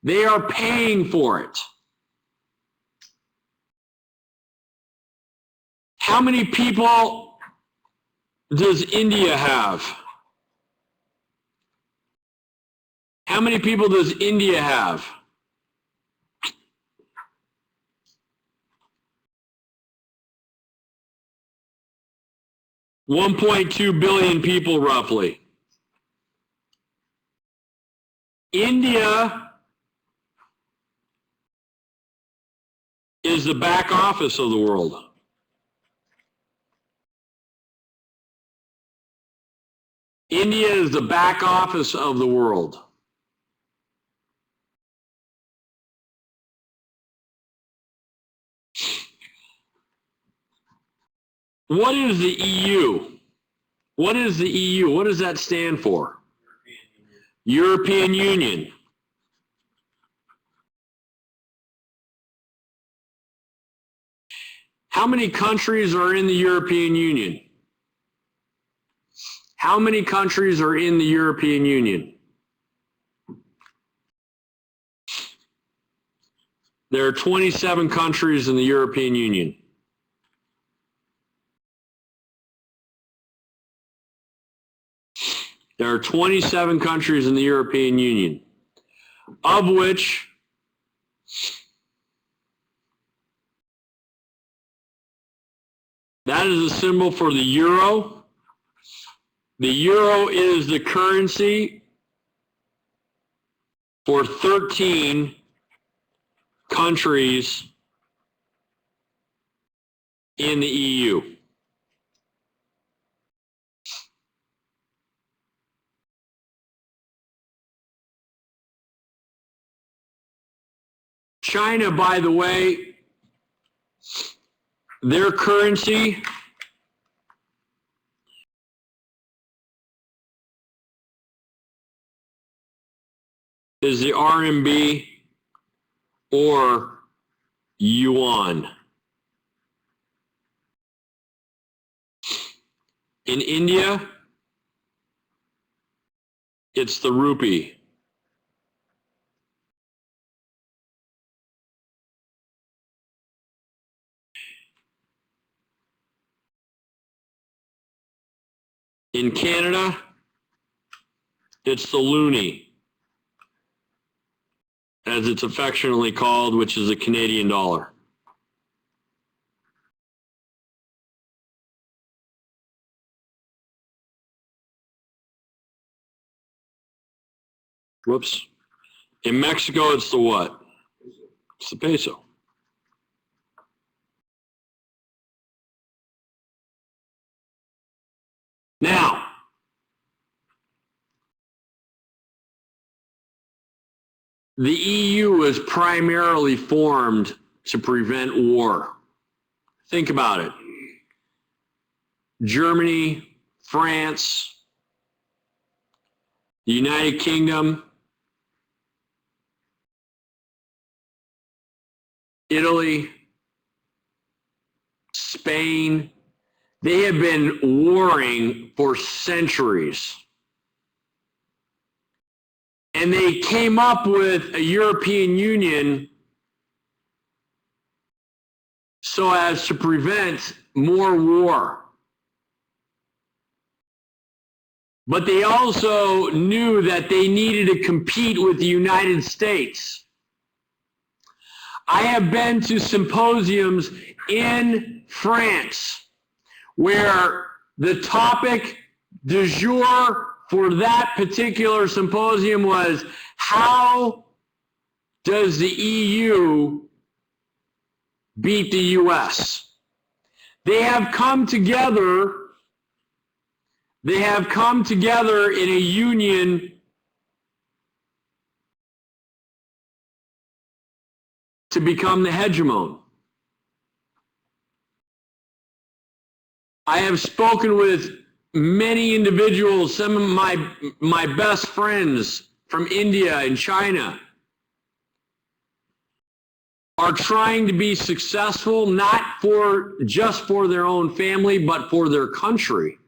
They are paying for it. How many people does India have? How many people does India have? $1.2 billion people, roughly. India is the back office of the world. India is the back office of the world. What is the EU? What is the EU? What does that stand for? European Union. How many countries are in the European Union? How many countries are in the European Union? There are 27 countries in the European Union. There are 27 countries in the European Union, of which that is a symbol for the euro. The euro is the currency for 13 countries in the EU. China, by the way, their currency is the RMB or yuan. In India, it's the rupee. In Canada, it's the loonie, as it's affectionately called, which is the Canadian dollar. Whoops. In Mexico, it's the what? It's the peso. Now, the EU is primarily formed to prevent war. Think about it. Germany, France, the United Kingdom, Italy, Spain, they have been warring for centuries. And they came up with a European Union so as to prevent more war. But they also knew that they needed to compete with the United States. I have been to symposiums in France where the topic du jour for that particular symposium was, how does the EU beat the US? They have come together in a union to become the hegemon. I have spoken with many individuals, some of my best friends from India and China are trying to be successful, not just for their own family, but for their country.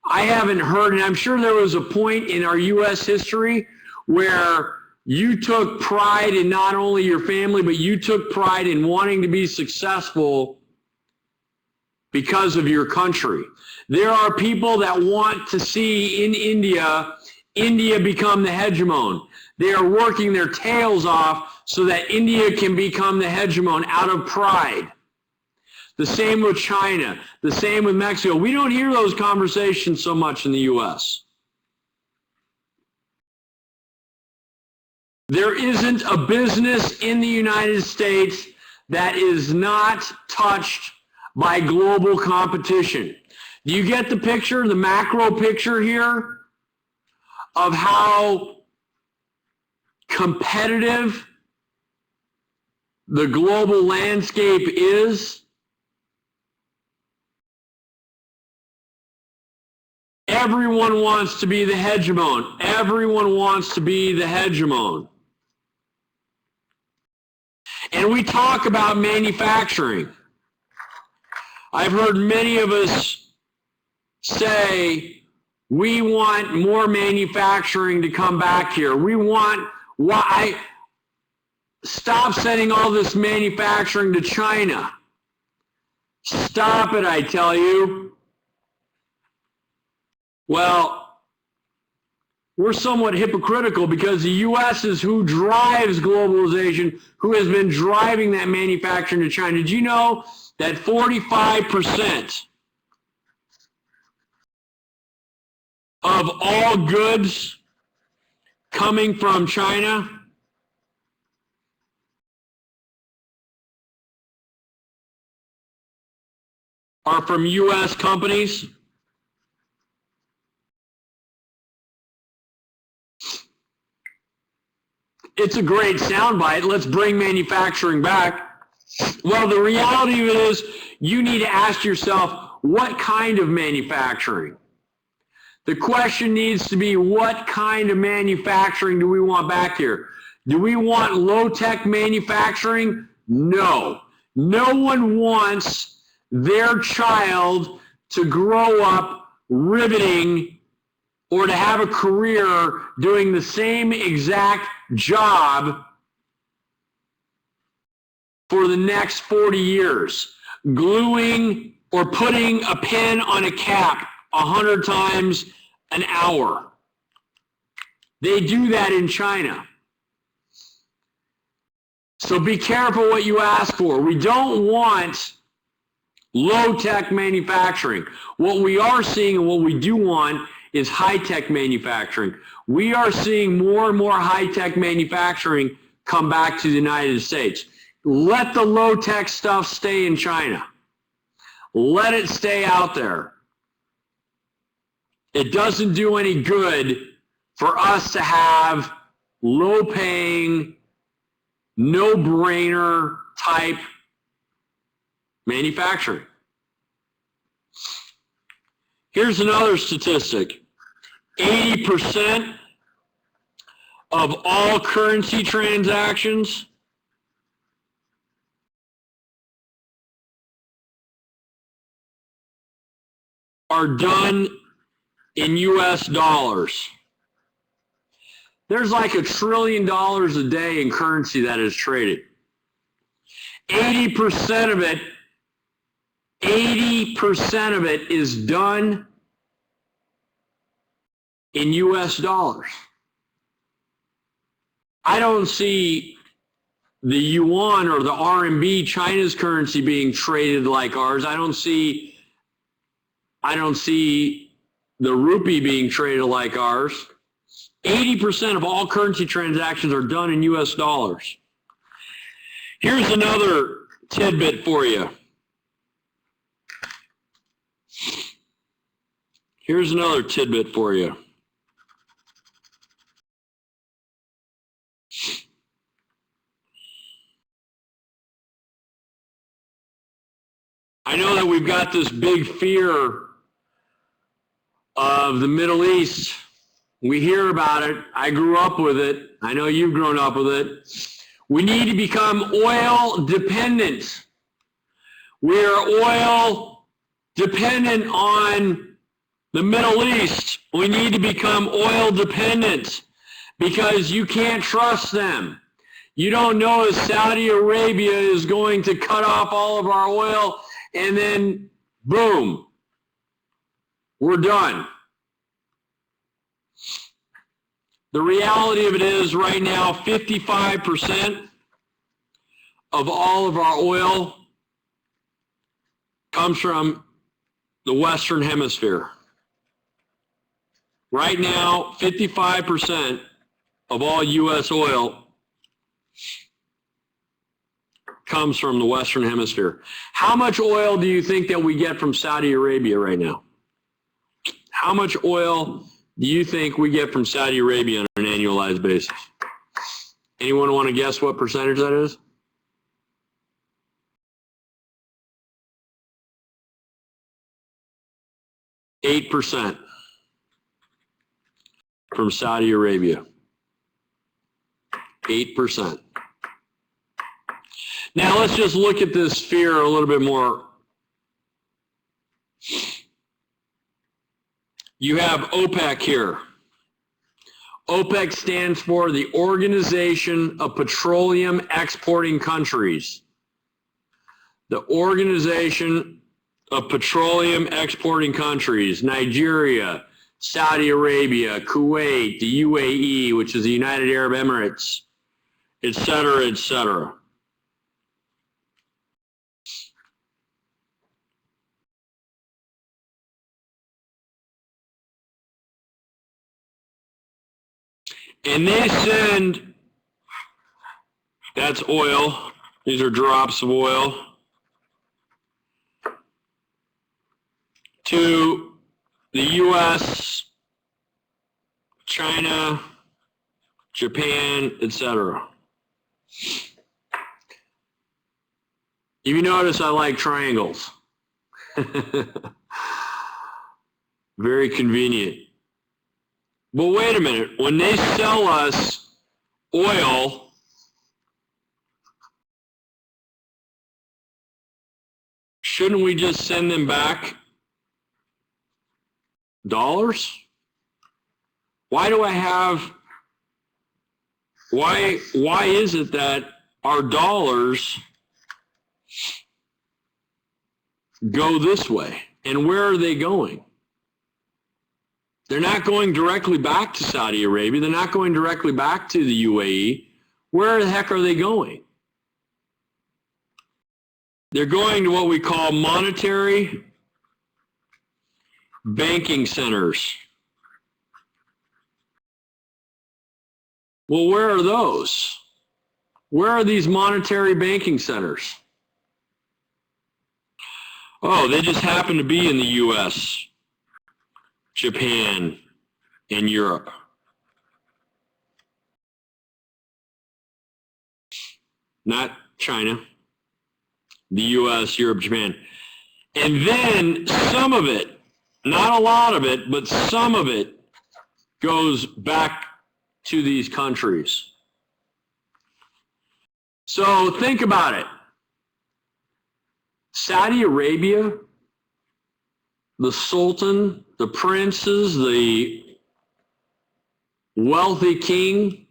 I haven't heard, and I'm sure there was a point in our U.S. history where you took pride in not only your family, but you took pride in wanting to be successful because of your country. There are people that want to see in India become the hegemon. They are working their tails off so that India can become the hegemon out of pride. The same with China, the same with Mexico. We don't hear those conversations so much in the U.S. There isn't a business in the United States that is not touched by global competition. Do you get the picture, the macro picture here of how competitive the global landscape is? Everyone wants to be the hegemon. Everyone wants to be the hegemon. And we talk about manufacturing. I've heard many of us say, we want more manufacturing to come back here. Stop sending all this manufacturing to China. Stop it, I tell you. Well, we're somewhat hypocritical because the U.S. is who drives globalization, who has been driving that manufacturing to China. Did you know that 45% of all goods coming from China are from U.S. companies? It's a great soundbite. Let's bring manufacturing back. Well, the reality of it is you need to ask yourself, what kind of manufacturing? The question needs to be, what kind of manufacturing do we want back here? Do we want low-tech manufacturing? No. No one wants their child to grow up riveting or to have a career doing the same exact job for the next 40 years, gluing or putting a pin on a cap 100 times an hour. They do that in China. So be careful what you ask for. We don't want low-tech manufacturing. What we are seeing and what we do want is high-tech manufacturing. We are seeing more and more high-tech manufacturing come back to the United States. Let the low-tech stuff stay in China. Let it stay out there. It doesn't do any good for us to have low-paying, no-brainer type manufacturing. Here's another statistic. 80% of all currency transactions are done in US dollars. There's like $1 trillion a day in currency that is traded. 80% of it is done in US dollars. I don't see the yuan or the RMB, China's currency, being traded like ours. I don't see the rupee being traded like ours. 80% of all currency transactions are done in US dollars. Here's another tidbit for you. I know that we've got this big fear of the Middle East. We hear about it. I grew up with it. I know you've grown up with it. We need to become oil dependent. We're oil dependent on the Middle East. We need to become oil dependent because you can't trust them. You don't know if Saudi Arabia is going to cut off all of our oil and then boom, we're done. The reality of it is right now, 55% of all of our oil comes from the Western Hemisphere. Right now, 55% of all U.S. oil comes from the Western Hemisphere. How much oil do you think that we get from Saudi Arabia right now? How much oil do you think we get from Saudi Arabia on an annualized basis? Anyone want to guess what percentage that is? 8% from Saudi Arabia. 8%. Now let's just look at this fear a little bit more. You have OPEC here. OPEC stands for the Organization of Petroleum Exporting Countries. The Organization of Petroleum Exporting Countries, Nigeria, Saudi Arabia, Kuwait, the UAE, which is the United Arab Emirates, et cetera, et cetera. And they send, that's oil, these are drops of oil, to the US, China, Japan, etc. If you notice, I like triangles. Very convenient. But wait a minute, when they sell us oil, shouldn't we just send them back dollars? Why is it that our dollars go this way? And where are they going? They're not going directly back to Saudi Arabia. They're not going directly back to the UAE. Where the heck are they going? They're going to what we call monetary banking centers. Well, where are those? Where are these monetary banking centers? Oh, they just happen to be in the US, Japan, and Europe. not China, the US, Europe, Japan. And then some of it, not a lot of it, but some of it goes back to these countries. So think about it. Saudi Arabia, the Sultan, the princes, the wealthy king,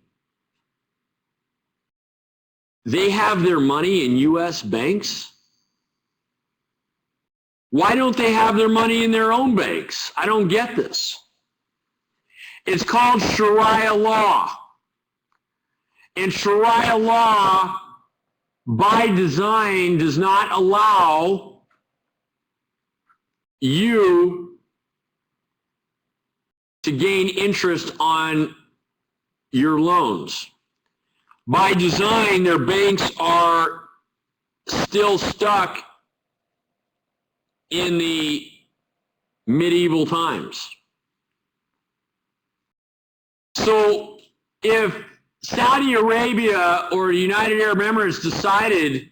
they have their money in U.S. banks. Why don't they have their money in their own banks? I don't get this. It's called Sharia law. And Sharia law, by design, does not allow you to gain interest on your loans. By design, their banks are still stuck in the medieval times. So if Saudi Arabia or the United Arab Emirates decided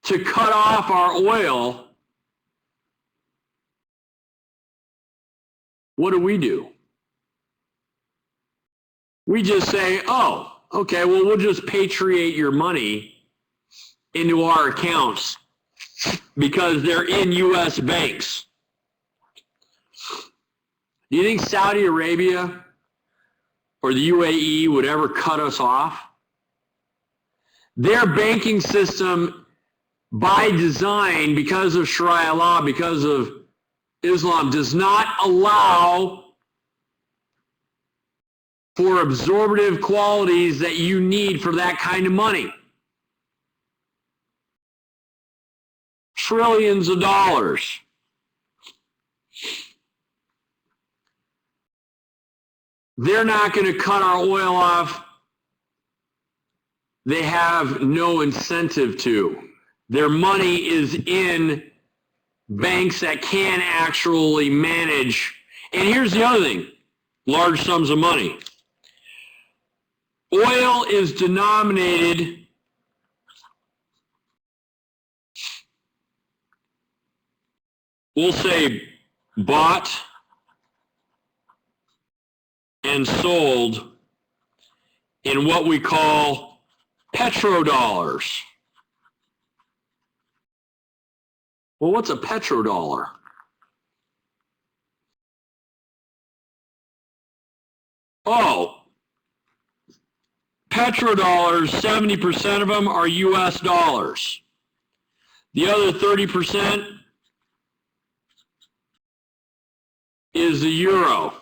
to cut off our oil, what do? We just say, oh, okay, well, we'll just patriate your money into our accounts because they're in U.S. banks. Do you think Saudi Arabia or the UAE would ever cut us off? Their banking system, by design, because of Sharia law, because of Islam, does not allow for absorptive qualities that you need for that kind of money. Trillions of dollars. They're not going to cut our oil off. They have no incentive to. Their money is in banks that can actually manage. And here's the other thing, large sums of money. Oil is denominated we'll say bought and sold in what we call petrodollars. Well, what's a petrodollar? Oh, petrodollars, 70% of them are US dollars. The other 30% is the euro,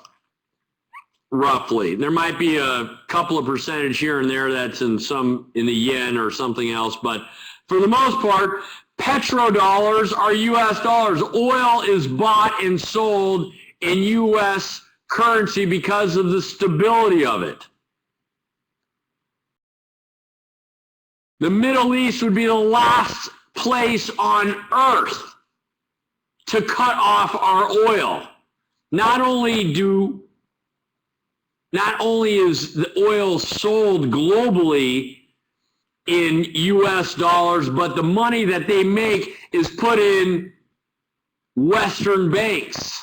roughly. There might be a couple of percentage here and there that's in the yen or something else, but for the most part, petrodollars are US dollars. Oil is bought and sold in US currency because of the stability of it. The Middle East would be the last place on earth to cut off our oil. Not only is the oil sold globally in US dollars, but the money that they make is put in Western banks.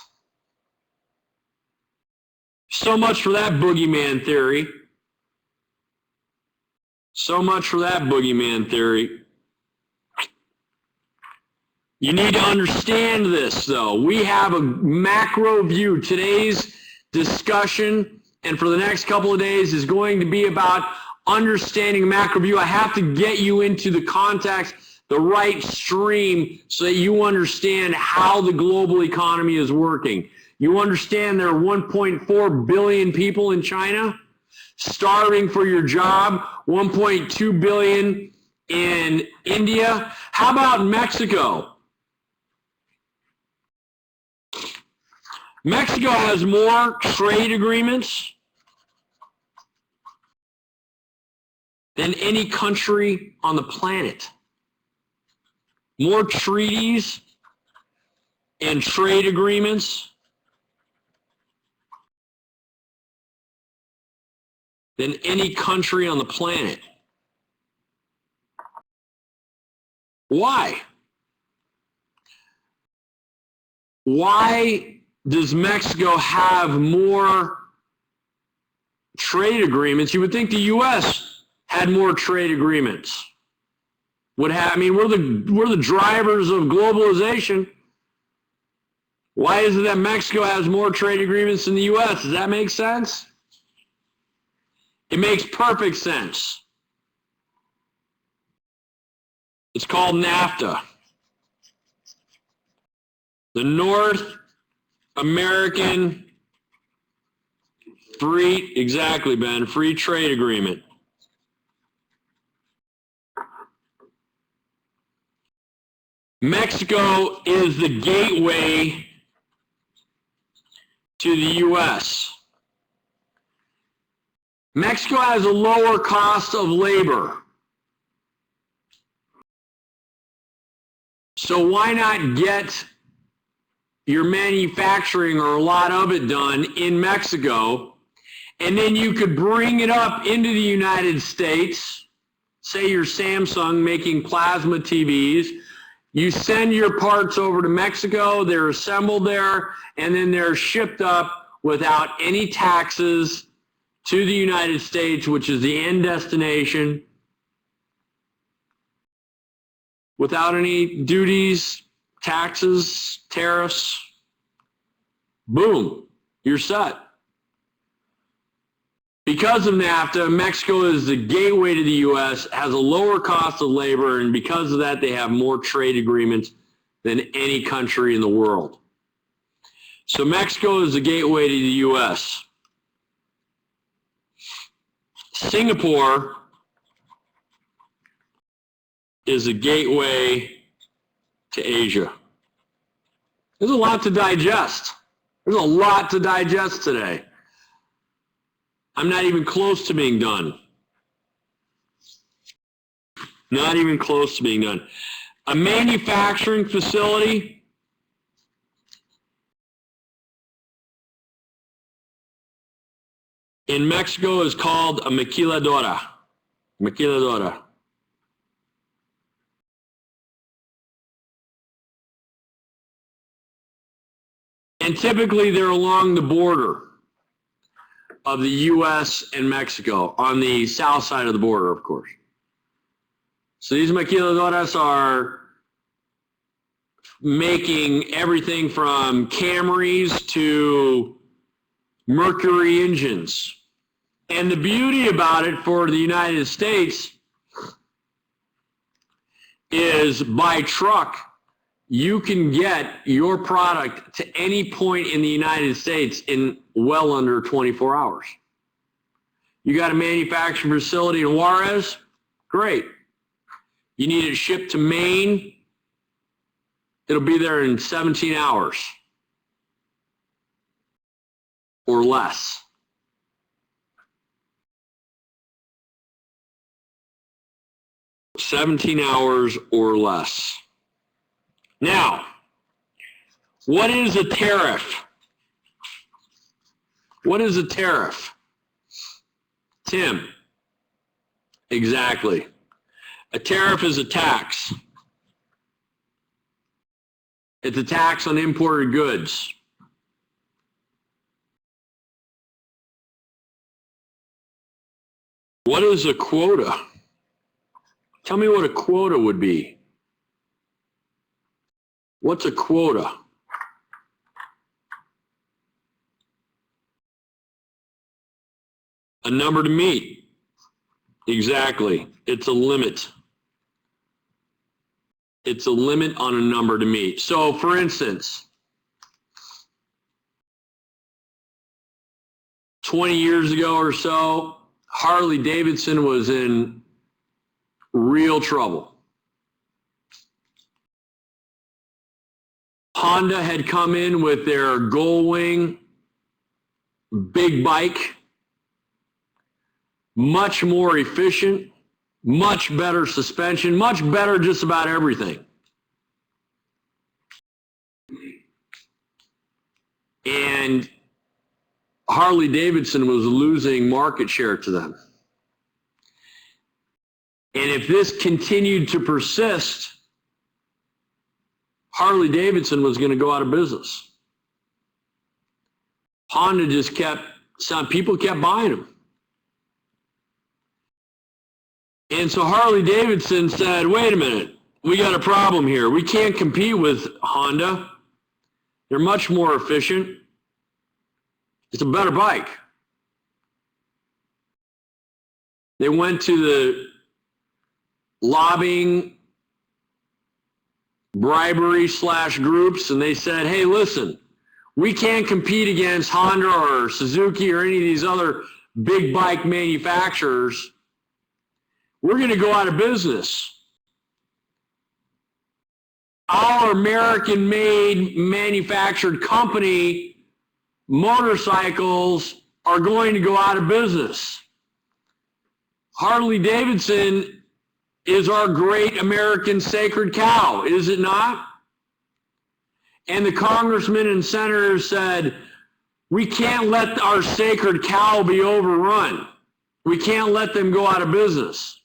So much for that boogeyman theory. So much for that boogeyman theory. You need to understand this, though. We have a macro view. Today's discussion, and for the next couple of days, is going to be about understanding macro view. I have to get you into the context, the right stream, so that you understand how the global economy is working. You understand there are 1.4 billion people in China starving for your job, 1.2 billion in India. How about Mexico? Mexico has more trade agreements than any country on the planet. More treaties and trade agreements than any country on the planet. Why? Why does Mexico have more trade agreements? You would think the U.S. had more trade agreements. We're the drivers of globalization. Why is it that Mexico has more trade agreements than the U.S.? Does that make sense? It makes perfect sense. It's called NAFTA. The North American Free Trade Agreement. Mexico is the gateway to the U.S. Mexico has a lower cost of labor. So why not get your manufacturing or a lot of it done in Mexico, and then you could bring it up into the United States, say you're Samsung making plasma TVs, you send your parts over to Mexico, they're assembled there, and then they're shipped up without any taxes to the United States, which is the end destination, without any duties, taxes, tariffs. Boom, you're set. Because of NAFTA, Mexico is the gateway to the U.S., has a lower cost of labor, and because of that, they have more trade agreements than any country in the world. So Mexico is the gateway to the U.S. Singapore is a gateway to Asia. There's a lot to digest. There's a lot to digest today. I'm not even close to being done. Not even close to being done. A manufacturing facility in Mexico is called a maquiladora. Maquiladora. And typically they're along the border of the U.S. and Mexico, on the south side of the border, of course. So these maquiladoras are making everything from Camrys to Mercury engines. And the beauty about it for the United States is by truck, you can get your product to any point in the United States in well under 24 hours. You got a manufacturing facility in Juarez? Great. You need it shipped to Maine? It'll be there in 17 hours or less. $17 hours or less. Now, what is a tariff? What is a tariff? Tim, exactly. A tariff is a tax. It's a tax on imported goods. What is a quota? Tell me what a quota would be. What's a quota? A number to meet. Exactly. It's a limit. It's a limit on a number to meet. So, for instance, 20 years ago or so, Harley Davidson was in real trouble. Honda had come in with their Gullwing big bike, much more efficient, much better suspension, much better just about everything. And Harley Davidson was losing market share to them. And if this continued to persist, Harley Davidson was going to go out of business. Honda just people kept buying them. And so Harley Davidson said, wait a minute, we got a problem here. We can't compete with Honda. They're much more efficient. It's a better bike. They went to the lobbying bribery / groups and they said, hey, listen, we can't compete against Honda or Suzuki or any of these other big bike manufacturers. We're going to go out of business. Our American-made manufactured company motorcycles are going to go out of business. Harley Davidson is our great American sacred cow, is it not? And the congressmen and senators said, we can't let our sacred cow be overrun. We can't let them go out of business.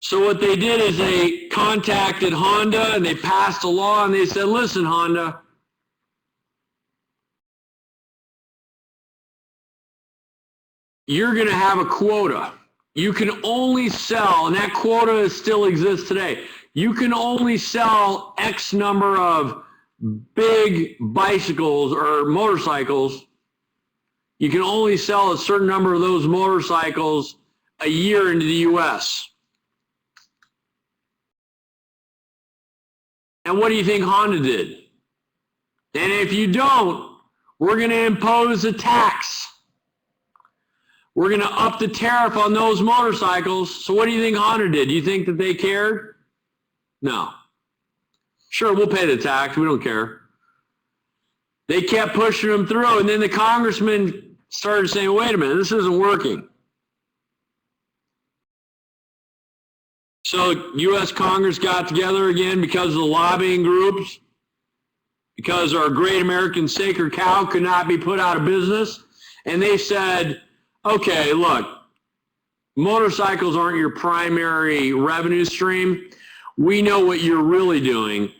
So what they did is they contacted Honda and they passed a law and they said, listen, Honda, you're going to have a quota. You can only sell, and that quota still exists today, you can only sell X number of big bicycles or motorcycles. You can only sell a certain number of those motorcycles a year into the U.S. And what do you think Honda did? And if you don't, we're going to impose a tax. We're going to up the tariff on those motorcycles. So what do you think Honda did? Do you think that they cared? No. Sure, we'll pay the tax. We don't care. They kept pushing them through. And then the congressman started saying, wait a minute, this isn't working. So U.S. Congress got together again because of the lobbying groups, because our great American sacred cow could not be put out of business. And they said, okay, look, motorcycles aren't your primary revenue stream. We know what you're really doing.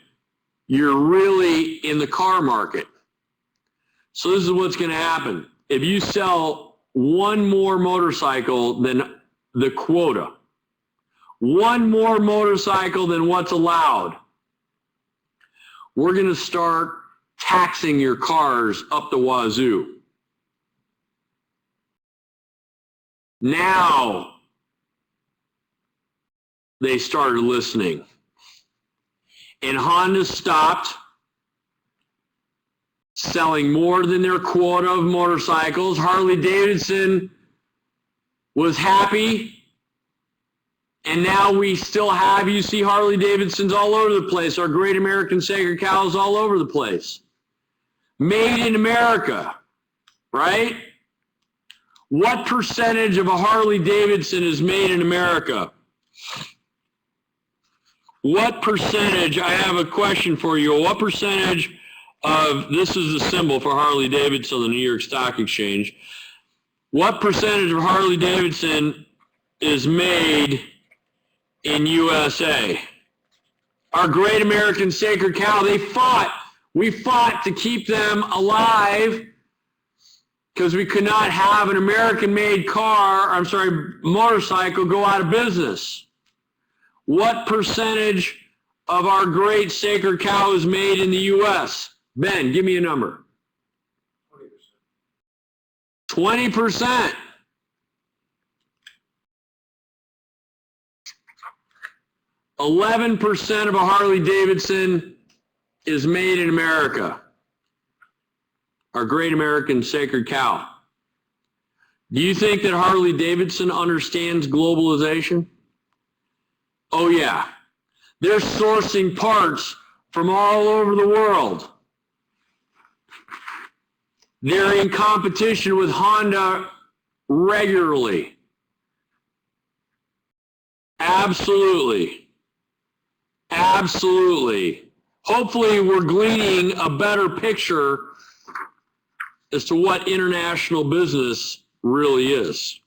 You're really in the car market. So this is what's going to happen. If you sell one more motorcycle than the quota, one more motorcycle than what's allowed, we're going to start taxing your cars up the wazoo. Now they started listening. And Honda stopped selling more than their quota of motorcycles. Harley Davidson was happy. And now we still have, you see Harley Davidsons all over the place. Our great American sacred cows all over the place. Made in America, right? What percentage of a Harley Davidson is made in America? What percentage, I have a question for you, what percentage of, this is the symbol for Harley Davidson, the New York Stock Exchange, what percentage of Harley Davidson is made in USA? Our great American sacred cow, we fought to keep them alive because we could not have an American-made motorcycle go out of business. What percentage of our great sacred cow is made in the U.S.? Ben, give me a number. 20%. 20%. 11% of a Harley Davidson is made in America. Our great American sacred cow. Do you think that Harley Davidson understands globalization? Oh yeah. They're sourcing parts from all over the world. They're in competition with Honda regularly. Absolutely. Absolutely. Hopefully we're gleaning a better picture as to what international business really is.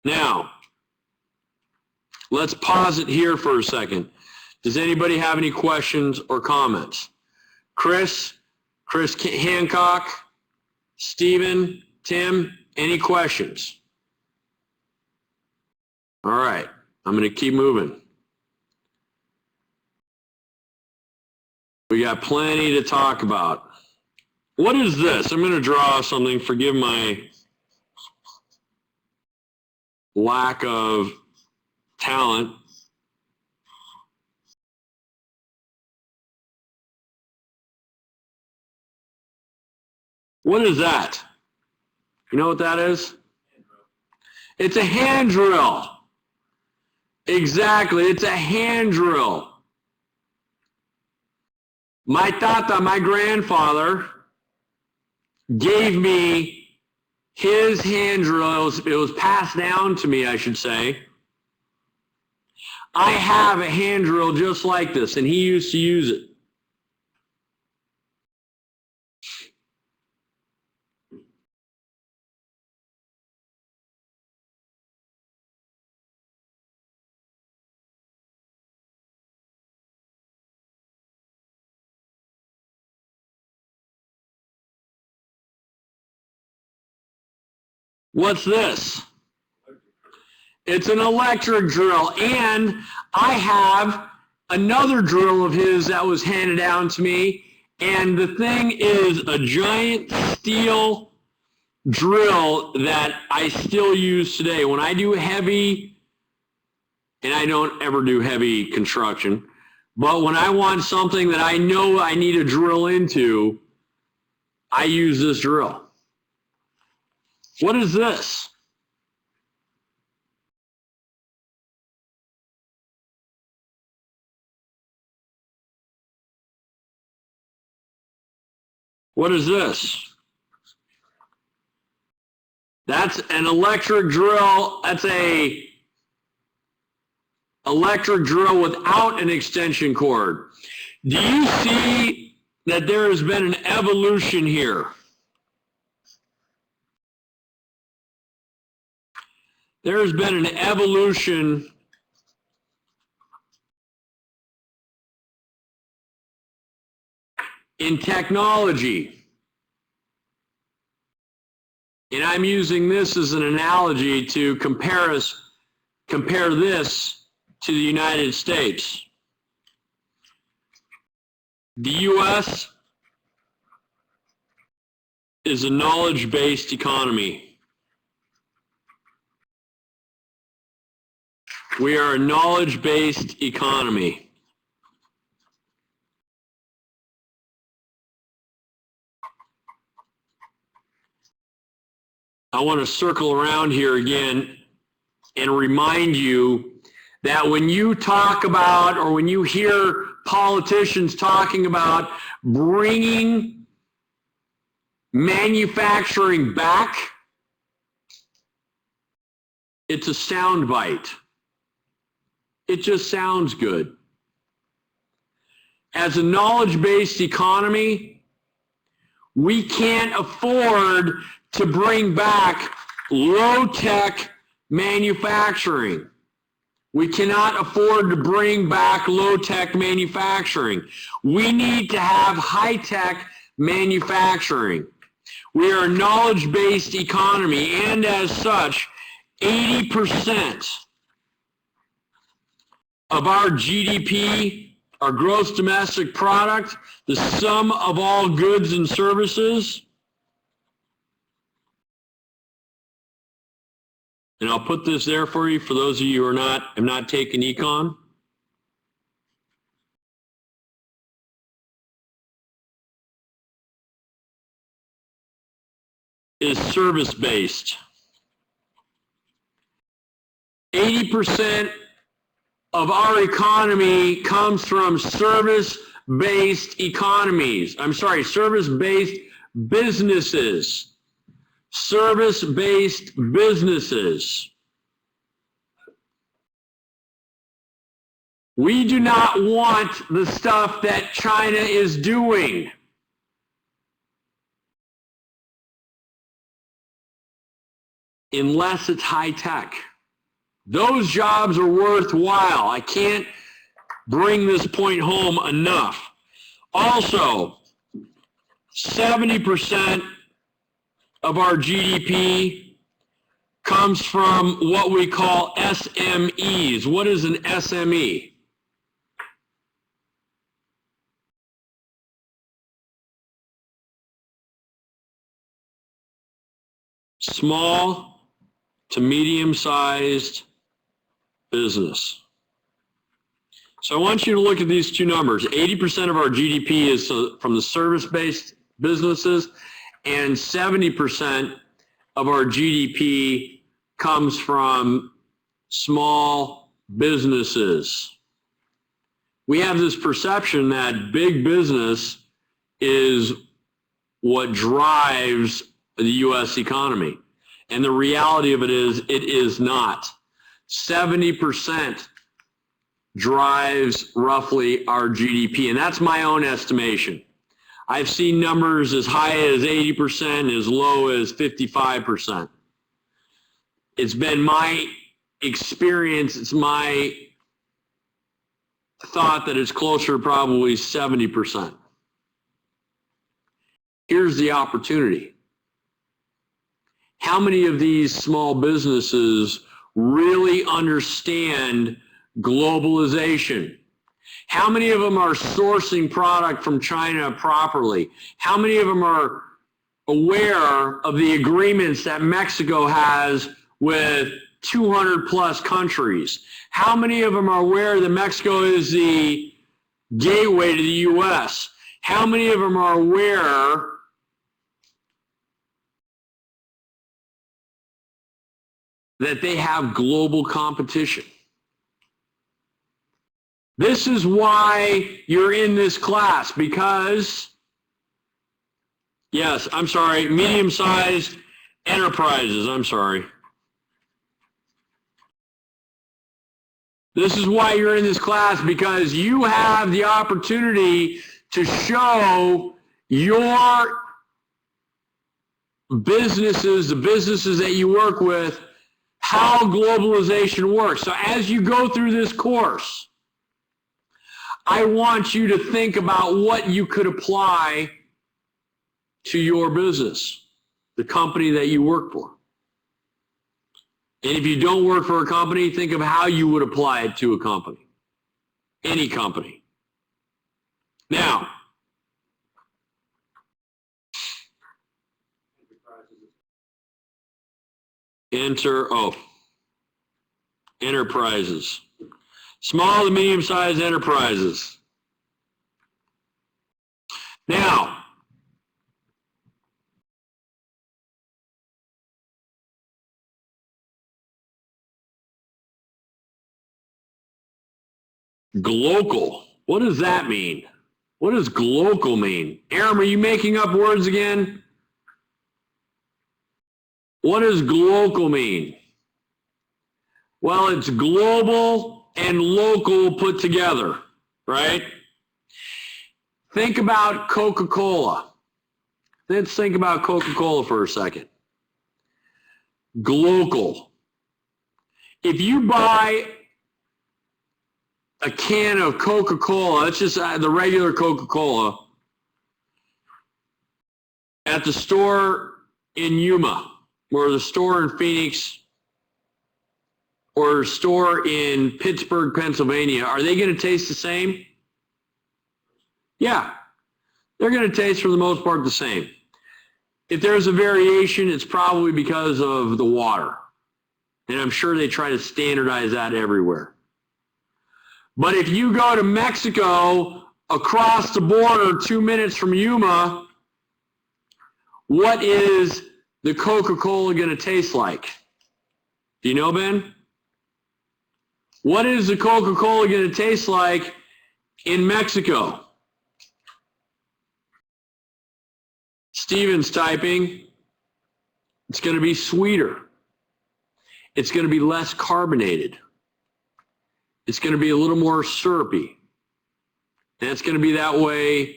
Now, Let's pause it here for a second. Does anybody have any questions or comments? Chris Hancock, Stephen, Tim, any questions? All right, I'm going to keep moving. We got plenty to talk about. What is this? I'm going to draw something. Forgive my lack of talent. What is that? You know what that is? It's a hand drill. Exactly, it's a hand drill. My tata, my grandfather, gave me his hand drill. It was passed down to me, I should say. I have a hand drill just like this, and he used to use it. What's this? It's an electric drill, and I have another drill of his that was handed down to me, and the thing is a giant steel drill that I still use today. When I do heavy, and I don't ever do heavy construction, but when I want something that I know I need to drill into, I use this drill. What is this? What is this? That's an electric drill. That's a electric drill without an extension cord. Do you see that there has been an evolution here? There has been an evolution in technology. And I'm using this as an analogy to compare this to the United States. The U.S. is a knowledge-based economy. We are a knowledge-based economy. I want to circle around here again and remind you that when you talk about, or when you hear politicians talking about bringing manufacturing back, it's a soundbite. It just sounds good. As a knowledge-based economy, we can't afford to bring back low-tech manufacturing. We cannot afford to bring back low-tech manufacturing. We need to have high-tech manufacturing. We are a knowledge-based economy, and as such, 80% of our GDP, our gross domestic product, the sum of all goods and services, and I'll put this there for you for those of you who have not taken econ. Is service-based. 80% of our economy comes from service-based economies. Service-based businesses. Service-based businesses. We do not want the stuff that China is doing. Unless it's high tech. Those jobs are worthwhile. I can't bring this point home enough. Also, 70% of our GDP comes from what we call SMEs. What is an SME? Small to medium-sized business. So I want you to look at these two numbers. 80% of our GDP is from the service-based businesses, and 70% of our GDP comes from small businesses. We have this perception that big business is what drives the U.S. economy. And the reality of it is not. 70% drives roughly our GDP, and that's my own estimation. I've seen numbers as high as 80%, as low as 55%. It's been my experience, it's my thought that it's closer to probably 70%. Here's the opportunity. How many of these small businesses really understand globalization? How many of them are sourcing product from China properly? How many of them are aware of the agreements that Mexico has with 200 plus countries? How many of them are aware that Mexico is the gateway to the U.S.? How many of them are aware that they have global competition? This is why you're in this class, because, yes, I'm sorry, medium-sized enterprises, I'm sorry. This is why you're in this class, because you have the opportunity to show your businesses, the businesses that you work with, how globalization works. So as you go through this course, I want you to think about what you could apply to your business, the company that you work for. And if you don't work for a company, think of how you would apply it to a company, any company. Now, enterprises. Small to medium-sized enterprises. Now, glocal. What does that mean? What does glocal mean? Aram, are you making up words again? What does glocal mean? Well, it's global and local put together, right? Think about Coca-Cola. Let's think about Coca-Cola for a second. Glocal. If you buy a can of Coca-Cola, that's just the regular Coca-Cola, at the store in Yuma, or the store in Phoenix, or a store in Pittsburgh, Pennsylvania, are they going to taste the same? Yeah, they're going to taste for the most part the same. If there's a variation, it's probably because of the water. And I'm sure they try to standardize that everywhere. But if you go to Mexico, across the border, 2 minutes from Yuma, what is the Coca-Cola going to taste like? Do you know, Ben? What is the Coca-Cola going to taste like in Mexico? Steven's typing. It's going to be sweeter. It's going to be less carbonated. It's going to be a little more syrupy. And it's going to be that way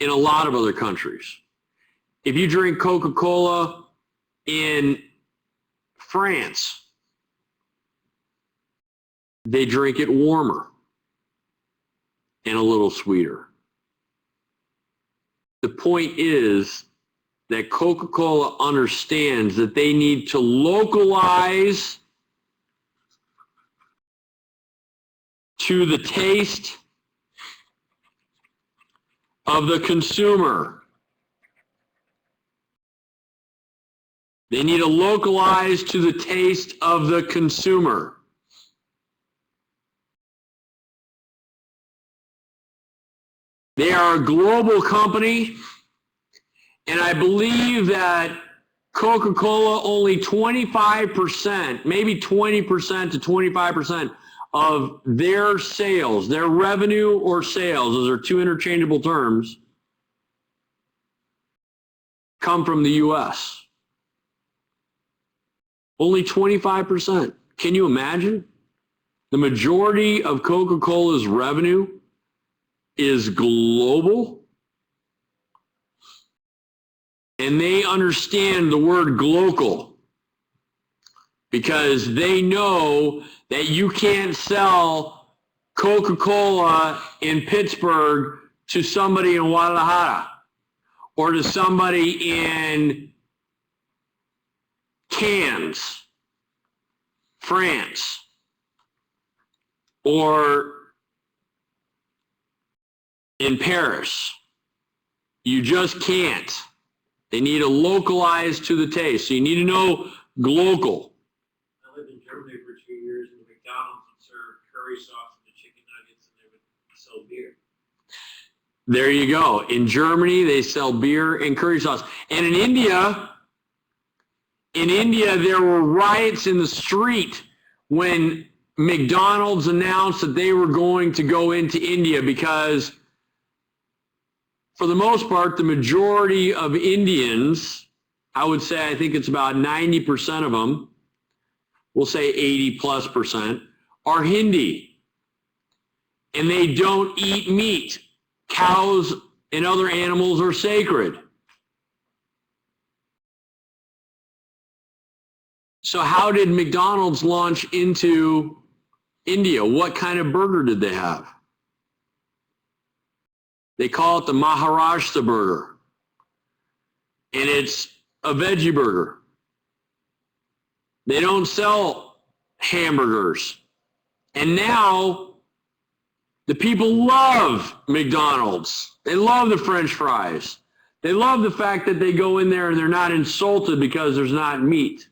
in a lot of other countries. If you drink Coca-Cola in France, they drink it warmer and a little sweeter. The point is that Coca-Cola understands that they need to localize to the taste of the consumer. They need to localize to the taste of the consumer. They are a global company, and I believe that Coca-Cola only 25%, maybe 20% to 25% of their sales, their revenue or sales, those are two interchangeable terms, come from the US. Only 25%. Can you imagine? The majority of Coca-Cola's revenue is global, and they understand the word glocal because they know that you can't sell Coca-Cola in Pittsburgh to somebody in Guadalajara or to somebody in Cannes, France, or in Paris. You just can't. They need to localize to the taste. So you need to know glocal.
I lived in Germany for 2 years, and McDonald's would serve curry sauce and the chicken nuggets, and they would sell beer.
There you go. In Germany, they sell beer and curry sauce. And in India, there were riots in the street when McDonald's announced that they were going to go into India because, for the most part, the majority of Indians, I would say, I think it's about 90% of them, we'll say 80+%, are Hindi. And they don't eat meat. Cows and other animals are sacred. So how did McDonald's launch into India? What kind of burger did they have? They call it the Maharashtra burger. And it's a veggie burger. They don't sell hamburgers. And now the people love McDonald's. They love the French fries. They love the fact that they go in there and they're not insulted because there's not meat.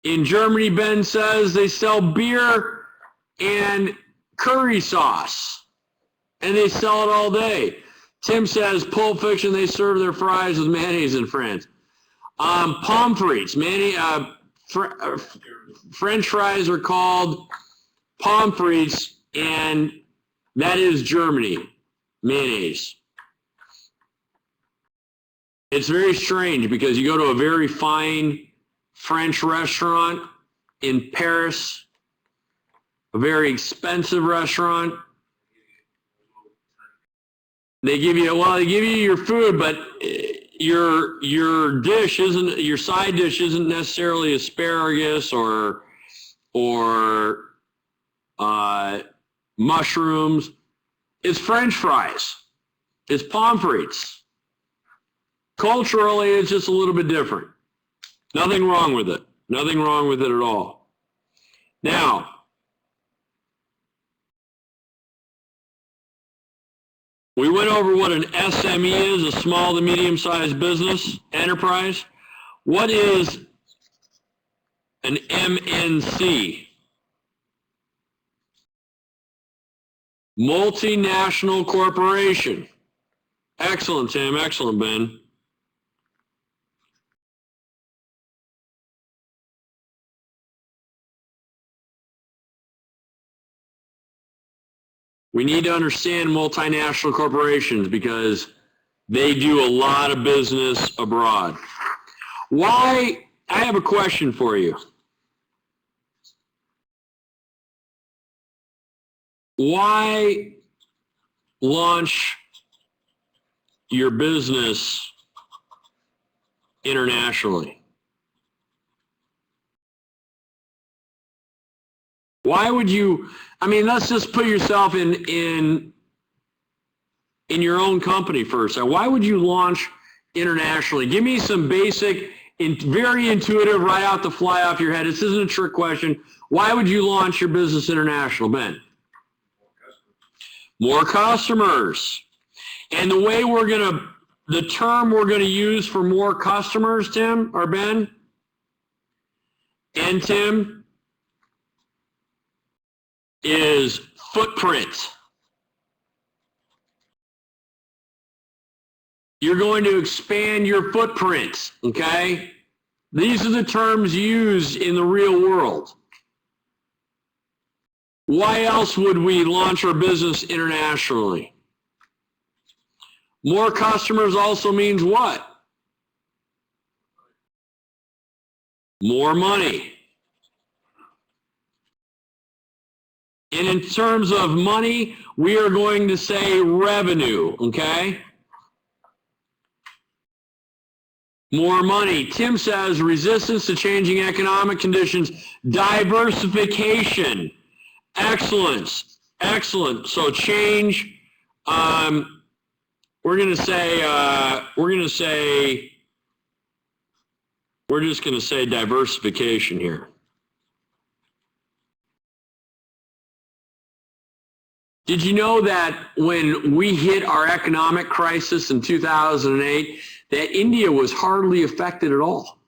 In Germany, Ben says they sell beer and curry sauce, and they sell it all day. Tim says, Pulp Fiction, they serve their fries with mayonnaise in France. Pommes frites, French fries are called pommes frites, and that is Germany, mayonnaise. It's very strange because you go to a very fine French restaurant in Paris, a very expensive restaurant. They give you your food, but your dish isn't, your side dish isn't necessarily asparagus or mushrooms. It's French fries. It's pommes frites. Culturally, it's just a little bit different. Nothing wrong with it. Nothing wrong with it at all. Now, we went over what an SME is, a small to medium-sized business enterprise. What is an MNC? Multinational corporation. Excellent, Tim. Excellent, Ben. We need to understand multinational corporations because they do a lot of business abroad. Why? I have a question for you. Why launch your business internationally? Why would you, I mean, let's just put yourself in your own company first. Why would you launch internationally? Give me some basic, very intuitive, right out the fly off your head. This isn't a trick question. Why would you launch your business international, Ben? More customers. And the way the term we're going to use for more customers, Tim, or Ben, and Tim, is footprint. You're going to expand your footprint, okay? These are the terms used in the real world. Why else would we launch our business internationally? More customers also means what? More money. And in terms of money, we are going to say revenue, okay? More money. Tim says resistance to changing economic conditions, diversification, excellence, excellent. So change, we're just going to say diversification here. Did you know that when we hit our economic crisis in 2008, that India was hardly affected at all?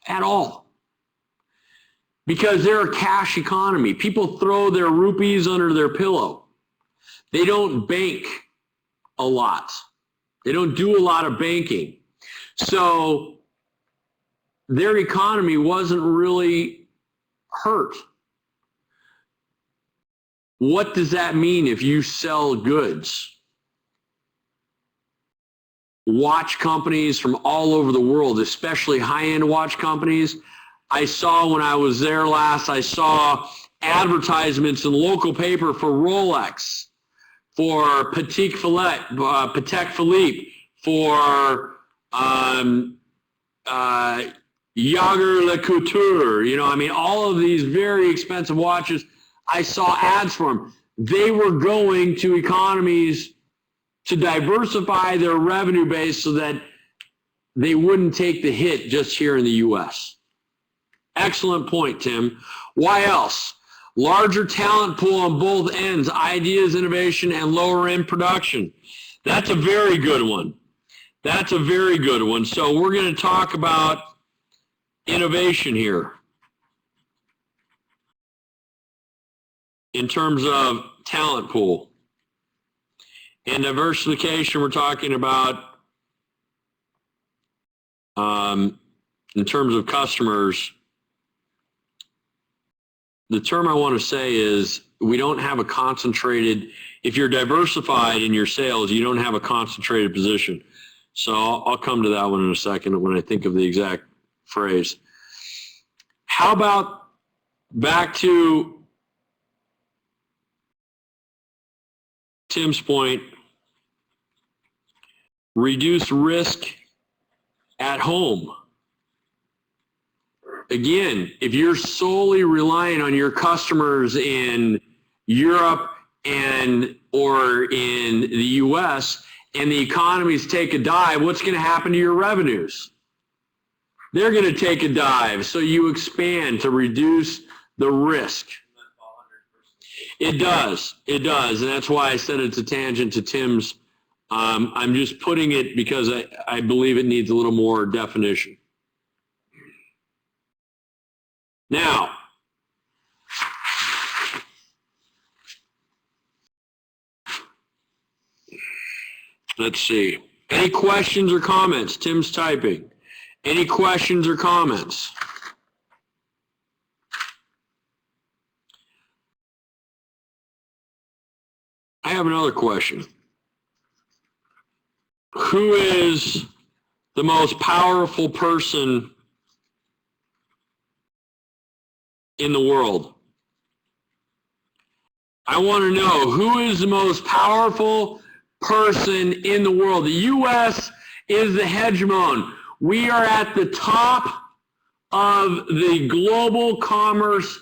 At all. Because they're a cash economy. People throw their rupees under their pillow. They don't bank a lot. They don't do a lot of banking. So their economy wasn't really hurt. What does that mean if you sell goods? Watch companies from all over the world, especially high-end watch companies. I saw when I was there last, I saw advertisements in the local paper for Rolex, for Patek Philippe, for Jaeger LeCoultre, you know, I mean, all of these very expensive watches, I saw ads for them. They were going to economies to diversify their revenue base so that they wouldn't take the hit just here in the U.S. Excellent point, Tim. Why else? Larger talent pool on both ends, ideas, innovation, and lower end production. That's a very good one. That's a very good one. So we're going to talk about innovation here. In terms of talent pool. And diversification, we're talking about in terms of customers. The term I want to say is we don't have a concentrated, if you're diversified in your sales, you don't have a concentrated position. So I'll come to that one in a second when I think of the exact phrase. How about back to Tim's point, reduce risk at home. Again, if you're solely relying on your customers in Europe or in the US and the economies take a dive, what's going to happen to your revenues? They're going to take a dive. So you expand to reduce the risk. It does. It does. And that's why I said it's a tangent to Tim's. I'm just putting it because I believe it needs a little more definition. Now, let's see. Any questions or comments? Tim's typing. Any questions or comments? I have another question. Who is the most powerful person in the world? I want to know who is the most powerful person in the world. The U.S. is the hegemon. We are at the top of the global commerce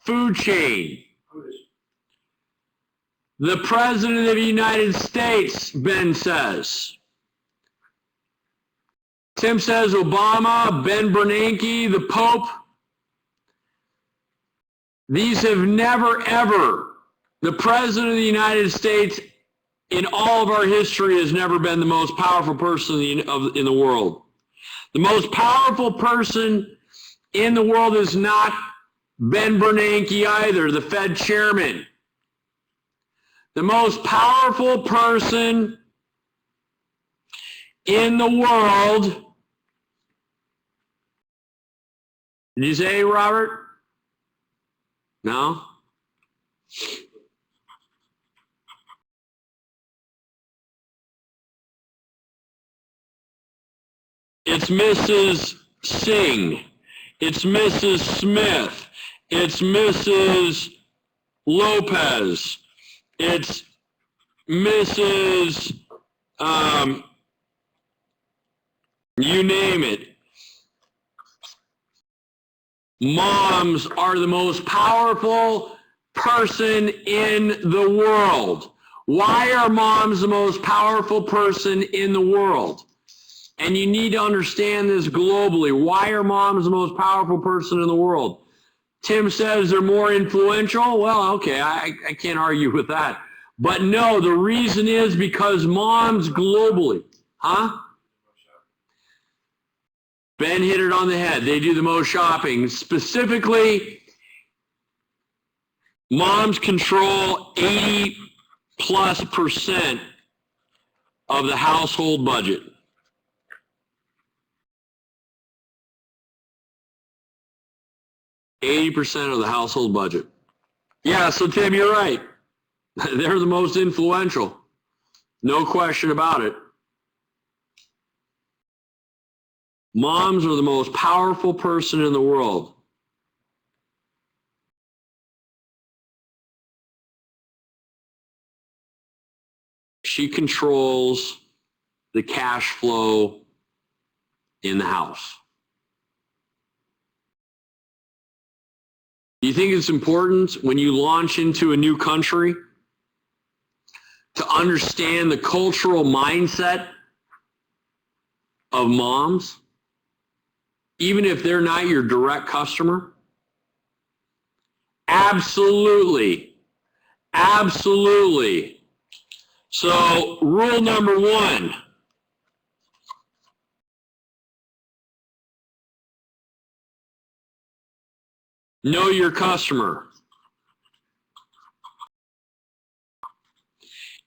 food chain. The President of the United States, Ben says. Tim says Obama, Ben Bernanke, the Pope. These have never, ever, the President of the United States in all of our history has never been the most powerful person in the world. The most powerful person in the world is not Ben Bernanke either, the Fed chairman. The most powerful person in the world, did you say, Robert? No? It's Mrs. Singh. It's Mrs. Smith. It's Mrs. Lopez. It's Mrs. You name it. Moms are the most powerful person in the world. Why are moms the most powerful person in the world? And you need to understand this globally. Why are moms the most powerful person in the world? Tim says they're more influential. Well, okay, I can't argue with that. But no, the reason is because moms globally, Ben hit it on the head. They do the most shopping. Specifically, moms control 80+% of the household budget. 80% of the household budget. Yeah, so Tim, you're right. They're the most influential. No question about it. Moms are the most powerful person in the world. She controls the cash flow in the house. Do you think it's important when you launch into a new country to understand the cultural mindset of moms, even if they're not your direct customer? Absolutely. Absolutely. So rule number 1. Know your customer.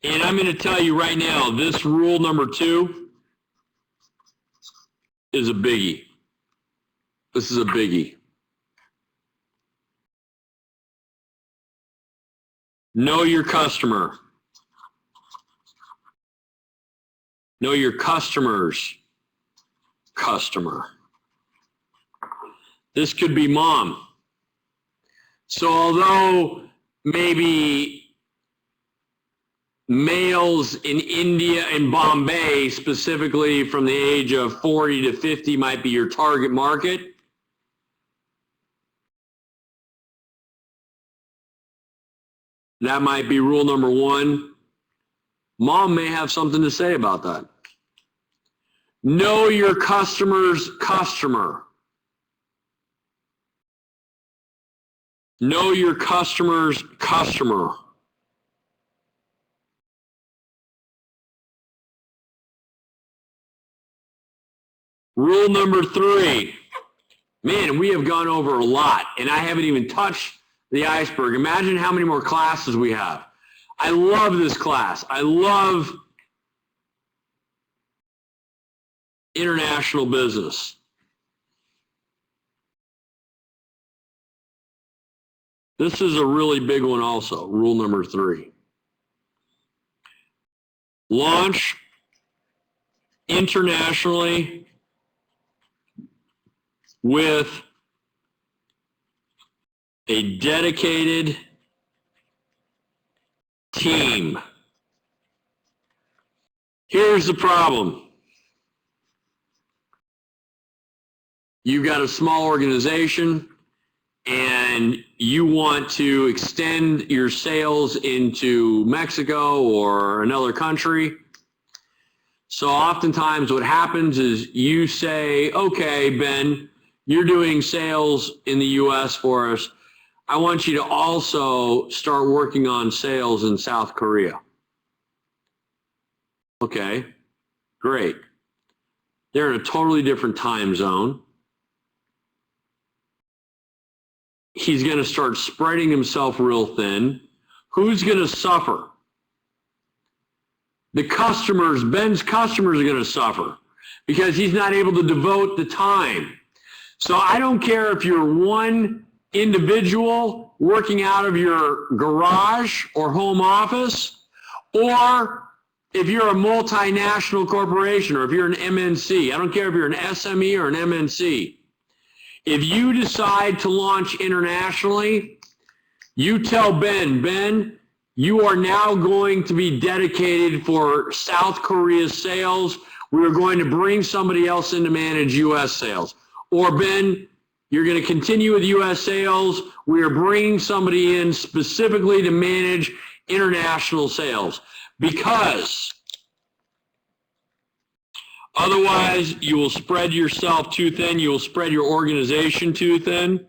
And I'm going to tell you right now, this rule number 2 is a biggie. This is a biggie. Know your customer. Know your customer's customer. This could be mom. So although maybe males in India and Bombay, specifically from the age of 40 to 50, might be your target market, that might be rule number 1. Mom may have something to say about that. Know your customer's customer. Know your customer's customer. Rule number 3. Man, we have gone over a lot, and I haven't even touched the iceberg. Imagine how many more classes we have. I love this class. I love international business. This is a really big one also, rule number 3. Launch internationally with a dedicated team. Here's the problem. You've got a small organization and you want to extend your sales into Mexico or another country. So oftentimes what happens is you say, okay, Ben, you're doing sales in the US for us. I want you to also start working on sales in South Korea. Okay, great. They're in a totally different time zone. He's going to start spreading himself real thin. Who's going to suffer? The customers, Ben's customers are going to suffer because he's not able to devote the time. So I don't care if you're one individual working out of your garage or home office, or if you're a multinational corporation, or if you're an MNC. I don't care if you're an SME or an MNC. If you decide to launch internationally, you tell Ben, you are now going to be dedicated for South Korea sales. We are going to bring somebody else in to manage US sales. Or Ben, you're going to continue with US sales. We are bringing somebody in specifically to manage international sales, because otherwise you will spread yourself too thin. You will spread your organization too thin.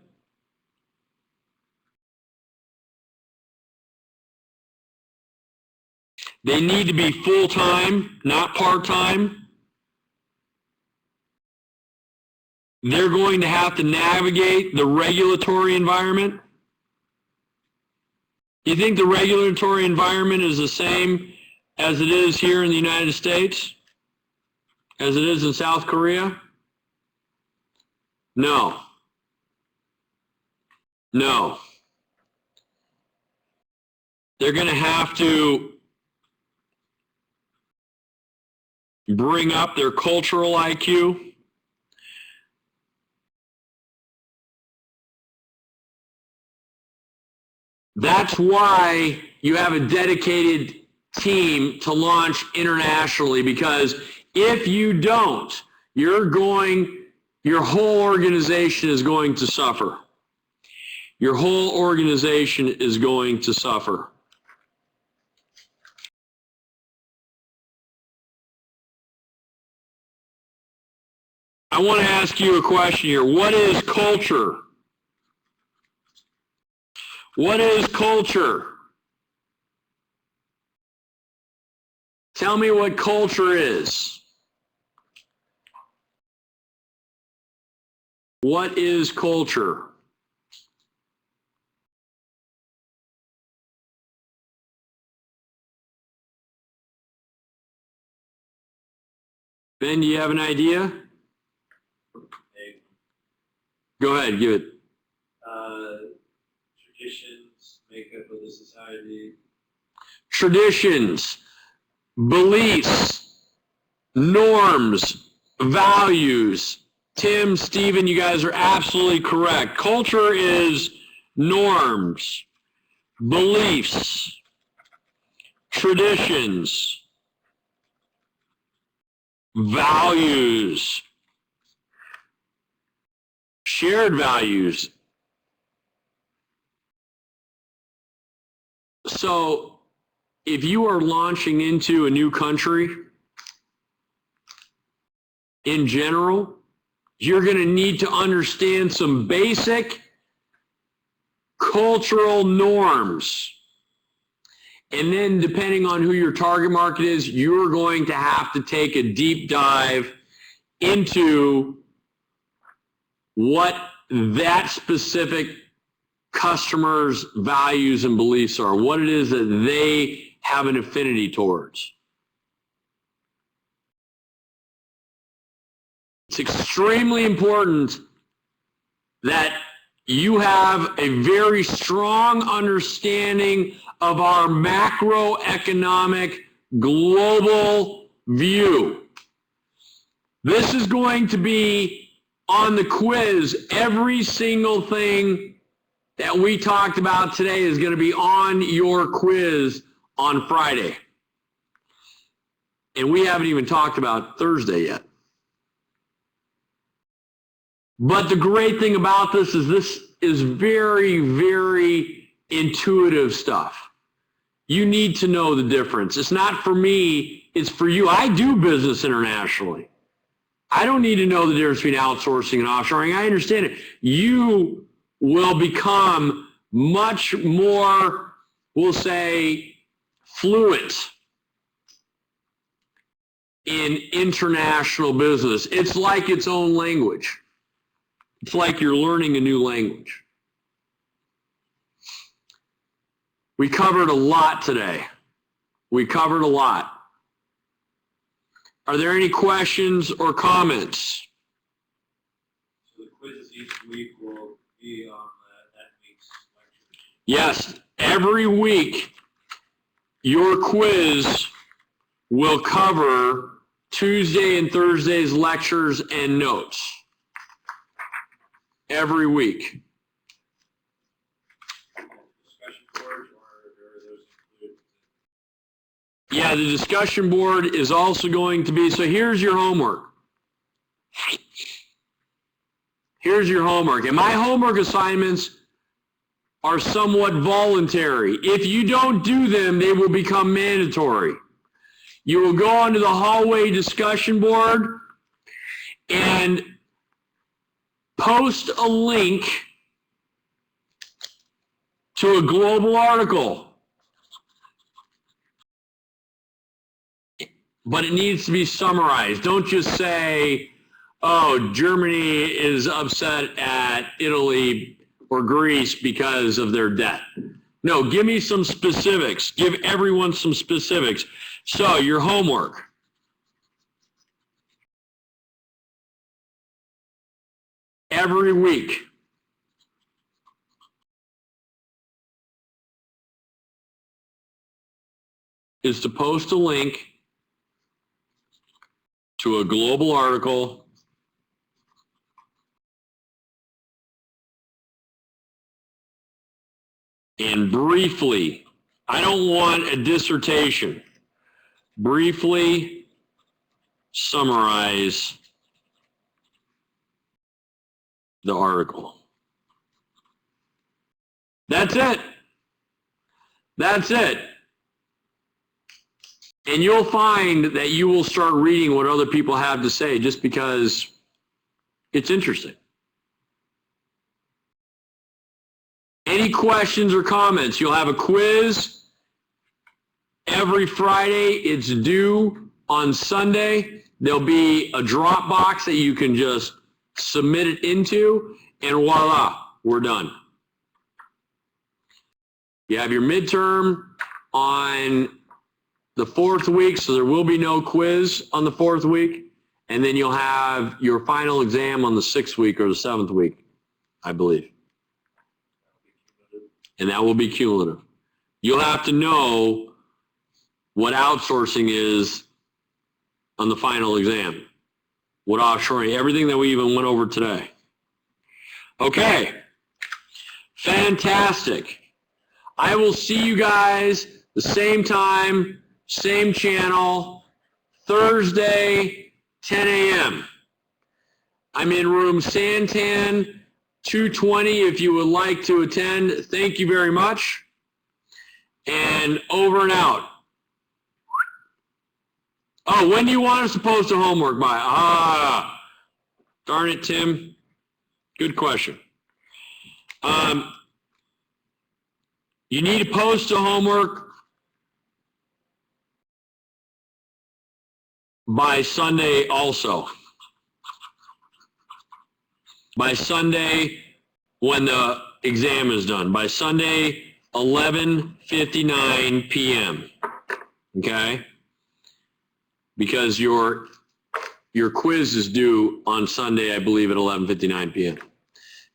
They need to be full-time, not part-time. They're going to have to navigate the regulatory environment. You think the regulatory environment is the same as it is here in the United States? As it is in South Korea? No. No. They're going to have to bring up their cultural IQ. That's why you have a dedicated team to launch internationally, because if you don't, your whole organization is going to suffer. Your whole organization is going to suffer. I want to ask you a question here. What is culture? What is culture? Tell me what culture is. What is culture? Ben, do you have an idea? Go ahead, give it.
Traditions, makeup of the society.
Traditions, beliefs, norms, values. Tim, Stephen, you guys are absolutely correct. Culture is norms, beliefs, traditions, values, shared values. So if you are launching into a new country, in general, you're going to need to understand some basic cultural norms. And then depending on who your target market is, you're going to have to take a deep dive into what that specific customer's values and beliefs are, what it is that they have an affinity towards. It's extremely important that you have a very strong understanding of our macroeconomic global view. This is going to be on the quiz. Every single thing that we talked about today is going to be on your quiz on Friday. And we haven't even talked about Thursday yet. But the great thing about this is is very, very intuitive stuff. You need to know the difference. It's not for me, it's for you. I do business internationally. I don't need to know the difference between outsourcing and offshoring. I understand it. You will become much more, we'll say, fluent in international business. It's like its own language. It's like you're learning a new language. We covered a lot today. We covered a lot. Are there any questions or comments?
So the quizzes each week will be on that week's lecture.
Yes, every week your quiz will cover Tuesday and Thursday's lectures and notes. Every week.
Discussion boards, or are those included?
Yeah, the discussion board is also going to be, so here's your homework. Here's your homework. And my homework assignments are somewhat voluntary. If you don't do them, they will become mandatory. You will go onto the hallway discussion board and post a link to a global article. But it needs to be summarized. Don't just say, oh, Germany is upset at Italy or Greece because of their debt. No, give me some specifics. Give everyone some specifics. So your homework. Every week. Is to post a link to a global article and briefly, I don't want a dissertation, briefly summarize the article. That's it. That's it. And you'll find that you will start reading what other people have to say just because it's interesting. Any questions or comments? You'll have a quiz every Friday. It's due on Sunday. There'll be a Dropbox that you can just submit it into, and voila, we're done. You have your midterm on the 4th week, so there will be no quiz on the 4th week, and then you'll have your final exam on the 6th week or the 7th week, I believe. And that will be cumulative. You'll have to know what outsourcing is on the final exam, what offshoring, everything that we even went over today. Okay, fantastic. I will see you guys the same time, same channel, Thursday, 10 a.m. I'm in room Santan 220 if you would like to attend. Thank you very much. And over and out. Oh, when do you want us to post a homework by? Darn it, Tim. Good question. You need to post a homework by Sunday also. By Sunday when the exam is done. By Sunday, 11:59 p.m. Okay? Because your quiz is due on Sunday, I believe, at 11:59 p.m.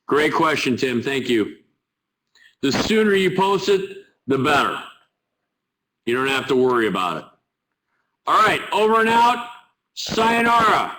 Great question, Tim. Thank you. The sooner you post it, the better. You don't have to worry about it. All right, over and out. Sayonara.